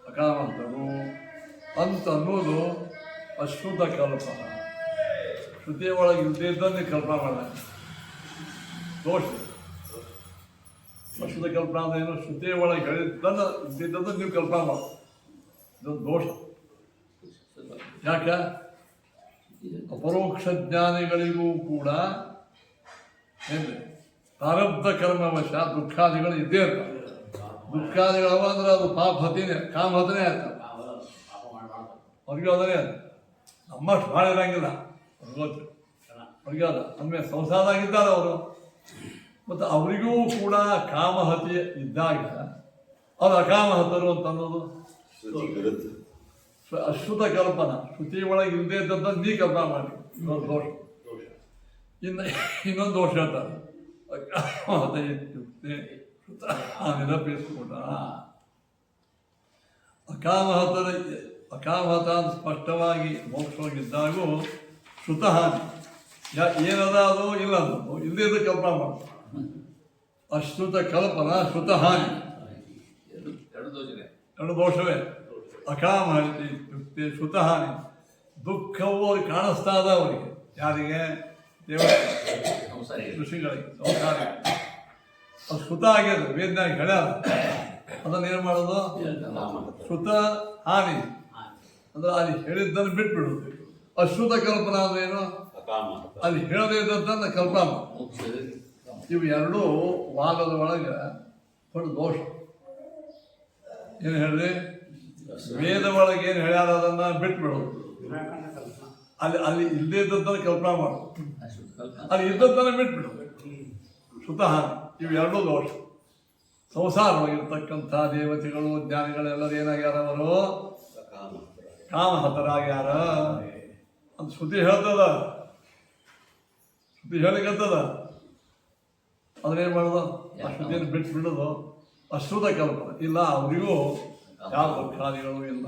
ಅಕಾಮಹತರು ಅಂತ ಅನ್ನೋದು ಅಶ್ರುತ ಕಲ್ಪ. ಶ್ರುತಿಯ ಒಳಗೆ ಇದ್ದದ್ದನ್ನೇ ಕಲ್ಪನೆ ಮಾಡ ದೋಷ. ಅಶ್ರುತ ಕಲ್ಪನಾ ಅಂದ್ರೆ ಏನು? ಶ್ರುತಿಯ ಒಳಗೆ ಹೇಳಿದ್ದನ್ನು ಇದ್ದಿದ್ದನ್ನು ನೀವು ಕಲ್ಪನೆ ಮಾಡಿ, ಇದೊಂದು ದೋಷ. ಯಾಕೆ? ಅಪರೋಕ್ಷ ಜ್ಞಾನಿಗಳಿಗೂ ಕೂಡ ಏನ್ರಿ ಪ್ರಾರಬ್ಧ ಕರ್ಮವಶ ದುಃಖಾದಿಗಳು ಇದ್ದೇ ಇರ್ತವೆ. ದುಃಖಾದಿಗಳವ ಅಂದ್ರೆ ಅದು ಪಾಪ ಹತಿನೇ, ಕಾಮ ಹತನೇ ಆಯ್ತು. ಅವ್ರಿಗೂ ಅದನ್ನೇ ಅದು ನಮ್ಮಷ್ಟು ಭಾಳ ಇರಂಗಿಲ್ಲ, ಅವ್ರಿಗೆ ಗೊತ್ತು. ಅವ್ರಿಗೆ ಅದ ಅಂದಮೇಲೆ ಸಂಸಾರದಾಗಿದ್ದಾರೆ ಅವರು. ಮತ್ತು ಅವರಿಗೂ ಕೂಡ ಕಾಮಹತಿ ಇದ್ದಾಗ ಅದು ಅಕಾಮಹತರು ಅಂತ ಅನ್ನೋದು ಅಶ್ರುತ ಕಲ್ಪನಾ. ಶ್ರುತಿ ಒಳಗೆ ಇಲ್ಲದೇ ಇದ್ದದ್ದನ್ನು ನೀ ಕಲ್ಪನಾ ಮಾಡಿ, ಇನ್ನೊಂದು ದೋಷ. ಇನ್ನೊಂದು ದೋಷ ಹೇಳ್ತಾರೆ, ಅಕಾಮಹತ ಇತ್ಯುಕ್ತೆ ಶ್ರುತ ನಿರಪಿಸ್ಕೊಟ. ಅಕಾಮಹತ ಅಂತ ಸ್ಪಷ್ಟವಾಗಿ ಮೋಕ್ಷವಾಗಿದ್ದಾಗೂ ಶ್ರುತ ಹಾನಿ ಏನದ ಅದು ಇಲ್ಲ ಅದು ಇಲ್ಲದೇ ಕಲ್ಪನಾ ಮಾಡ್ತಾರೆ. ಅಶ್ರುತ ಕಲ್ಪನಾ ಶ್ರುತ ಹಾನಿ ಎರಡು ದೋಷವೇ. ಅಕಾಮಹತಿ ಇತ್ಯುಕ್ತೆ ಶ್ರುತ ಹಾನಿ. ದುಃಖವು ಅವ್ರಿಗೆ ಕಾಣಿಸ್ತಾ ಅದ ಅವರಿಗೆ. ಯಾರಿಗೆ? ದೇವರ ಋಷಿಗಳಿಗೆ, ಸಂಸಾರಿಗೆ. ಅದು ಶ್ರುತ ಆಗ್ಯದ, ವೇದನಾಗ ಹೇಳ್ಯಾರ. ಅದನ್ನೇನು ಮಾಡೋದು? ಶ್ರುತ ಹಾನಿ ಅಂದ್ರೆ ಅಲ್ಲಿ ಹೇಳಿದ್ದನ್ನು ಬಿಟ್ಬಿಡುದು. ಅಶ್ರುತ ಕಲ್ಪನಾ ಅಂದ್ರೆ ಏನು? ಅಲ್ಲಿ ಹೇಳದೇ ಇದ್ದದ್ದನ್ನು ಕಲ್ಪನಾ ಮಾಡು. ಇವು ಎರಡೂ ವಾದದ ಒಳಗೆ ದೊಡ್ಡ ದೋಷ. ಏನು ಹೇಳ್ರಿ? ವೇದ ಒಳಗೆ ಏನು ಹೇಳ್ಯಾರ ಅದನ್ನ ಬಿಟ್ಬಿಡೋದು, ಅಲ್ಲಿ ಇಲ್ಲದೇ ಇದ್ದದ್ದನ್ನು ಕಲ್ಪನಾ ಮಾಡೋದು, ಅಲ್ಲಿ ಇದ್ದದ್ದನ್ನು ಬಿಟ್ಬಿಡೋದು. ಶ್ರುತ ಹಾನಿ ಇವು ಎರಡೂ ದೋಷ. ಸಂಸಾರವಾಗಿರ್ತಕ್ಕಂಥ ದೇವತೆಗಳು ಜ್ಞಾನಿಗಳೆಲ್ಲರೂ ಏನಾಗ್ಯಾರ? ಅವರು ಕಾಮಹತರಾಗ್ಯಾರ ಅಂತ ಶ್ರುತಿ ಹೇಳ್ತದ. ಶ್ರುತಿ ಹೇಳಿಕತ್ತದ. ಅದನ್ನೇನು ಮಾಡೋದು? ಆ ಶ್ರುತಿಯನ್ನು ಬಿಟ್ಟು ಬಿಡೋದು. ಅಶ್ರುತ ಕಲ್ಪನೆ ಇಲ್ಲ, ಅವರಿಗೂ ಯಾವ ದುಃಖಾದಿಗಳು ಇಲ್ಲ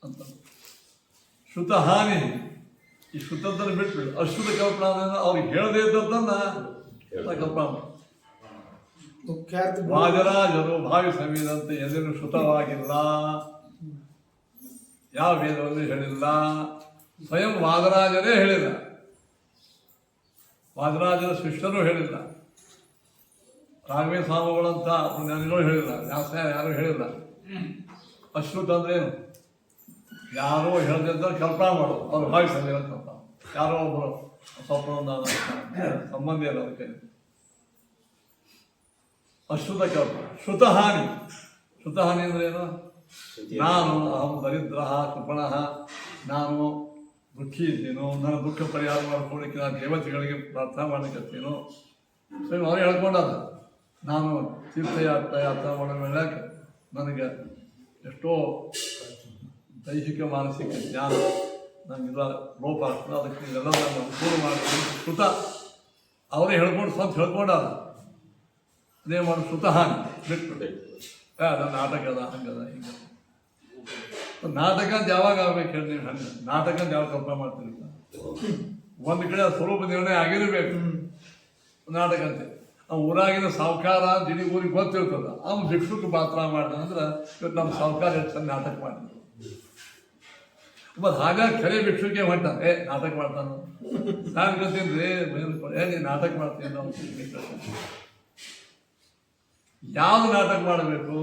ಅಂತ. ಶ್ರುತ ಹಾನಿ ಈ ಶ್ರುತದ್ದನ್ನು ಬಿಟ್ಬಿಡು. ಅಶ್ರುತ ಕಲ್ಪನಾ ಅಂದ್ರೆ ಅವ್ರಿಗೆ ಹೇಳದೇ ಇದ್ದದ್ದನ್ನು ಕಲ್ಪನಾ ಮಾಡಿ. ವಾಜರಾಜರು ಭಾವಿ ಸಮೀದಂತೆ ಎದೆನು ಶ್ರುತವಾಗಿಲ್ಲ, ಯಾವ ವೇದವನ್ನು ಹೇಳಿಲ್ಲ. ಸ್ವಯಂ ವಾದರಾಜರೇ ಹೇಳಿಲ್ಲ, ವಾದರಾಜರ ಶಿಷ್ಯರು ಹೇಳಿಲ್ಲ, ರಾಘವೇಂದ್ರ ಸ್ವಾಮಿಗಳಂತ ಜ್ಞಾನಿಗಳು ಹೇಳಿಲ್ಲ, ವ್ಯಾಸ ಯಾರು ಹೇಳಿಲ್ಲ. ಅಶ್ರುತ ಅಂದ್ರೆ ಏನು? ಯಾರೋ ಹೇಳದಿದ್ದ ಕಲ್ಪನಾ ಮಾಡೋದು. ಅವ್ರು ಭಾವಿ ಸಮೀರ ಕಲ್ಪನಾ, ಯಾರೋ ಒಬ್ಬರು ಸ್ವಪ್ನ ಸಂಬಂಧ ಇಲ್ಲ ಅದಕ್ಕೆ. ಅಶ್ರುತ ಕಲ್ಪನಾ. ಶ್ರುತ ಹಾನಿ. ಶ್ರುತ ಹಾನಿ ಅಂದ್ರೆ ಏನು? ನಾನು ಅಹಂ ದರಿದ್ರ ಕೃಪಣ, ನಾನು ದುಃಖಿ ಇದ್ದೀನೋ, ನನ್ನ ದುಃಖ ಪರಿಹಾರ ಮಾಡ್ಕೊಳ್ಳಿಕ್ಕೆ ನಾನು ದೇವತೆಗಳಿಗೆ ಪ್ರಾರ್ಥನೆ ಮಾಡ್ಲಿಕ್ಕತ್ತೀನೋ. ಸೊ ಅವ್ರು ಹೇಳ್ಕೊಂಡಾರ, ನಾನು ತೀರ್ಥಯಾತ್ರೆ ಮಾಡೋ ಹೇಳಕ್ಕೆ ನನಗೆ ಎಷ್ಟೋ ದೈಹಿಕ ಮಾನಸಿಕ ಜ್ಞಾನ ನನಗೆಲ್ಲ ಲೋಪ ಆಗ್ತದೆ, ಅದಕ್ಕೆ ಇದೆಲ್ಲ ನಾನು ಅನುಕೂಲ ಮಾಡ್ತೀನಿ. ಶ್ರುತ ಅವರೇ ಹೇಳ್ಕೊಂಡು ಸ್ವಂತ ಹೇಳ್ಕೊಂಡಾರ. ಅದೇ ಮಾಡಿ ಶ್ರುತ ಹಾನಿ ಬಿಟ್ಬಿಟ್ಟೆ. ಅದು ನಾಟಕ ಅದ, ಹಂಗದ, ಹಿಂಗದ. ನಾಟಕ ಅಂತ ಯಾವಾಗ ಆಗ್ಬೇಕು ಹೇಳಿ ನೀವು? ಹಂಗೆ ನಾಟಕ ಅಂತ ಯಾವಾಗ ಕಲ್ಪನೆ ಮಾಡ್ತೀರಿ? ಒಂದು ಕಡೆ ಸ್ವರೂಪ ನಿರ್ಣಯ ಆಗಿರಬೇಕು ನಾಟಕ ಅಂತ. ಆ ಊರಾಗಿನ ಸಾವುಕಾರ ದಿಢೀರ್ ಊರಿಗೆ ಗೊತ್ತಿರ್ತದ, ಅವ್ನು ಭಿಕ್ಷುಕ ಪಾತ್ರ ಮಾಡ್ದ ಅಂದ್ರೆ ಇವತ್ತು ನಮ್ಮ ಸಾವುಕಾರ ಎಷ್ಟು ಚಂದ ನಾಟಕ ಮಾಡಿದ್ರು. ಮತ್ತು ಹಾಗಾಗಿ ಖರೆ ಭಿಕ್ಷುಕೆ ಹೊಂಟಾನೆ, ನಾಟಕ ಮಾಡ್ತಾನೆ. ನಾನು ಗೊತ್ತೀನಿ ರೀ, ನೀನು ನಾಟಕ ಮಾಡ್ತೀನಿ ನಾವು. ಯಾವುದು ನಾಟಕ ಮಾಡಬೇಕು?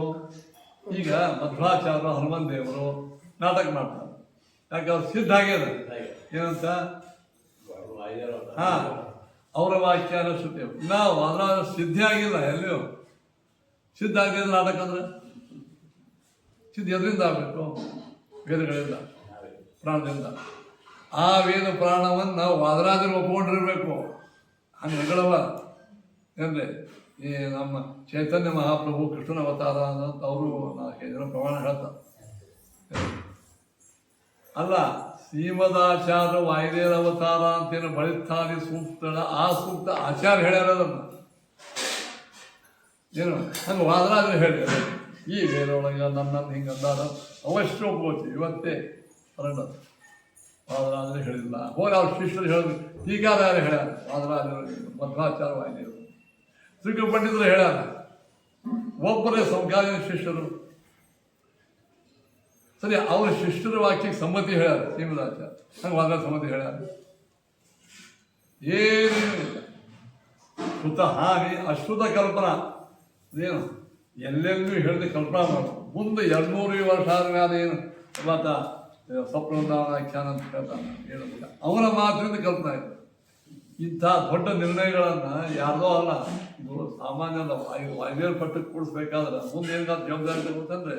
ಈಗ ಮಧ್ವಾಚಾರ್ಯರು, ಹನುಮಂತ ದೇವರು ನಾಟಕ ಮಾಡ್ತಾರೆ. ಯಾಕೆ? ಅವ್ರು ಸಿದ್ಧ ಆಗ್ಯದ. ಏನಂತ? ಹಾಂ, ಅವರ ವಾಕ್ಯ ಶ್ರುತಿ. ನಾವು ಅದರ ಸಿದ್ಧಿ ಆಗಿಲ್ಲ ಎಲ್ಲಿಯೂ. ಸಿದ್ಧ ಆಗಿದ್ರೆ ನಾಟಕ ಅಂದ್ರೆ ಸಿದ್ಧ ಎದರಿಂದ ಆಗಬೇಕು? ವೇದಗಳಿಂದ, ಪ್ರಾಣದಿಂದ. ಆ ವೇದ ಪ್ರಾಣವನ್ನು ನಾವು ವಾದರಾಜರು ಒಪ್ಕೊಂಡಿರ್ಬೇಕು. ಹಂಗೆ ನೆಗಳವ ಏನ್ರಿ? ಈ ನಮ್ಮ ಚೈತನ್ಯ ಮಹಾಪ್ರಭು ಕೃಷ್ಣನ ಅವತಾರ ಅಂತ ಅವರು ಏನೋ ಪ್ರಮಾಣ ಹೇಳ್ತಾರೆ. ಅಲ್ಲ, ಶ್ರೀಮದಾಚಾರ್ಯ ವಾಯುದೇವರ ಅವತಾರ ಅಂತೇನು ಬಳಿತಾಲಿ ಸೂಕ್ತಳ, ಆ ಸೂಕ್ತ ಆಚಾರ್ಯ ಹೇಳ್ಯಾರದನ್ನ. ಏನು ಹಂಗೆ ವಾದರಾಜರು ಹೇಳಿ ಈ ವೇದೊಳಗೆ ನನ್ನನ್ನು ಹಿಂಗೆ ಅಂದಾರ ಅವಶ್ಯ ಒಪ್ಕೋತೀವಿ. ಇವತ್ತೇ ಹೊರಡ ವಾದರಾಜರು ಹೇಳಿಲ್ಲ, ಹೋಗಿ ಅವ್ರ ಶಿಷ್ಯರು ಹೇಳಿದ್ರು. ಟೀಕಾರಾಯರು ಹೇಳ್ಯಾರ, ವಾದರಾಜರು, ಮಧ್ವಾಚಾರ್ಯ ವಾಯುದೇವರು, ಶ್ರೀಕ ಪಂಡಿತರು ಹೇಳ್ಯಾರ. ಒಬ್ಬರೇ ಸಮಕಾಲೀನ ಶಿಷ್ಯರು ಸರಿ ಅವ್ರ ಶಿಷ್ಟರ ವಾಕ್ಯಕ್ಕೆ ಸಮ್ಮತಿ ಹೇಳ್ಯಾರ ಶ್ರೀಮದಾಚಾರ್ಯ ಹಂಗೆ ವಾದ ಸಮ್ಮತಿ ಹೇಳ್ಯಾರ ಏನೇನು ಇಲ್ಲ ಶ್ರುತ ಹಾನಿ ಅಶ್ರುತ ಕಲ್ಪನಾ ಏನು ಎಲ್ಲೆಲ್ಲೂ ಹೇಳಿದ ಕಲ್ಪನಾ ಮಾಡೋದು ಮುಂದೆ 200 ವರ್ಷ ಆದ್ಮೇಲೆ ಏನು ಮಾತ ಸ್ವಪ್ನದಾಖ್ಯಾನ ಅಂತ ಹೇಳ್ತಾನೆ ಹೇಳೋದಿಲ್ಲ ಅವರ ಮಾತಿನಿಂದ ಕಲ್ಪನಾ ಇದೆ ಇಂಥ ದೊಡ್ಡ ನಿರ್ಣಯಗಳನ್ನು ಯಾರ್ದೋ ಅಲ್ಲ ಇದು ಸಾಮಾನ್ಯದ ವಾಯುದೇವ್ರ ಪಟ್ಟಕ್ಕೆ ಕೂಡಿಸ್ಬೇಕಾದ್ರೆ ಮುಂದೆ ಏನಾದ್ರು ಜವಾಬ್ದಾರಿ ತಗೋತಂದ್ರೆ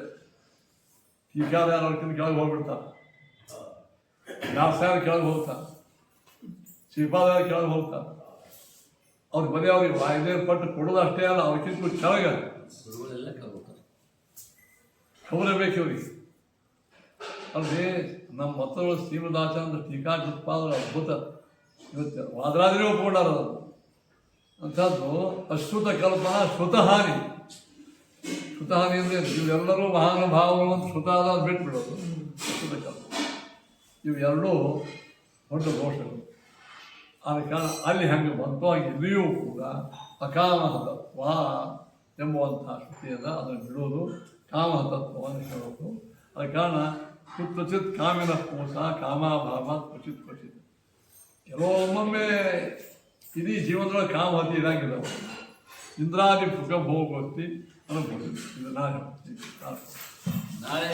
ಟೀಕಾದಾರ ಅವ್ರಕ್ಕಿಂತ ಕೆಳಗೆ ಹೋಗ್ಬಿಡ್ತಾರೆ ವ್ಯಾಸಾಯ ಕೆಳಗೆ ಹೋಗ್ತಾರೆ ಶ್ರೀಪಾದಾರ ಕೆಳಗೆ ಹೋಗ್ತಾರೆ ಅವ್ರ ಬರೀ ಅವ್ರಿಗೆ ವಾಯುದೇವ್ರ ಪಟ್ಟು ಕೊಡೋದು ಅಷ್ಟೇ ಅಲ್ಲ ಅವ್ರಿಗಿಂತ ಕೆಳಗೆ ಗುರುಗಳೆಲ್ಲ ಕಲ್ತ್ತಾರೆ. ಖಬರಬೇಕು ಇವ್ರಿಗೆ ಅಲ್ರಿ ನಮ್ಮ ಮತ್ತೊಬ್ಬರು ಶ್ರೀಮದಾಚಾರ್ಯ ಟೀಕಾ ಉತ್ಪಾದನೆ ಅದ್ಭುತ ಇವತ್ತು ವಾದರಾಜರೇ ಒಪ್ಕೊಂಡಾರ ಅಂಥದ್ದು ಅಶ್ರುತ ಕಲ್ಪನಾ ಶ್ರುತಹಾನಿ ಶ್ರುತಹಾನಿ ಅಂದರೆ ಇವೆಲ್ಲರೂ ಮಹಾನುಭಾವಗಳು ಅಂತ ಶ್ರುತ ಆದ ಬಿಟ್ಬಿಡೋದು ಅಶ್ರುತ ಕಲ್ಪನಾ ಇವೆರಡೂ ದೊಡ್ಡ ದೋಷಗಳು ಆದ ಕಾರಣ ಅಲ್ಲಿ ಹೆಂಗೆ ಬಂತು ಹಾಗೆ ಇಲ್ಲಿಯೂ ಕೂಡ ಅಕಾಮಹತತ್ವ ಎಂಬುವಂತಹ ಶ್ರುತಿಯಿಂದ ಅದನ್ನು ಬಿಡೋದು ಕಾಮಹತತ್ವವನ್ನು ಹೇಳೋದು ಆದ ಕಾರಣ ಕುತ್ರಚಿತ್ ಕಾಮಿನ ಕೋಸ ಕಾಮಾಭಾವ ಕ್ವಚಿತ್ ಕ್ವಚಿತ್ ಕೆಲವೊಮ್ಮೊಮ್ಮೆ ಇಡೀ ಜೀವನದೊಳಗೆ ಕಾಮಹತಿ ಇರಂಗಿಲ್ಲ ಇಂದ್ರಾದಿ ಸುಖ ಭೋಗೋಸ್ತಿ ಅನುಭವಿಸಿ ಇದು ನಾನು ನಾಳೆ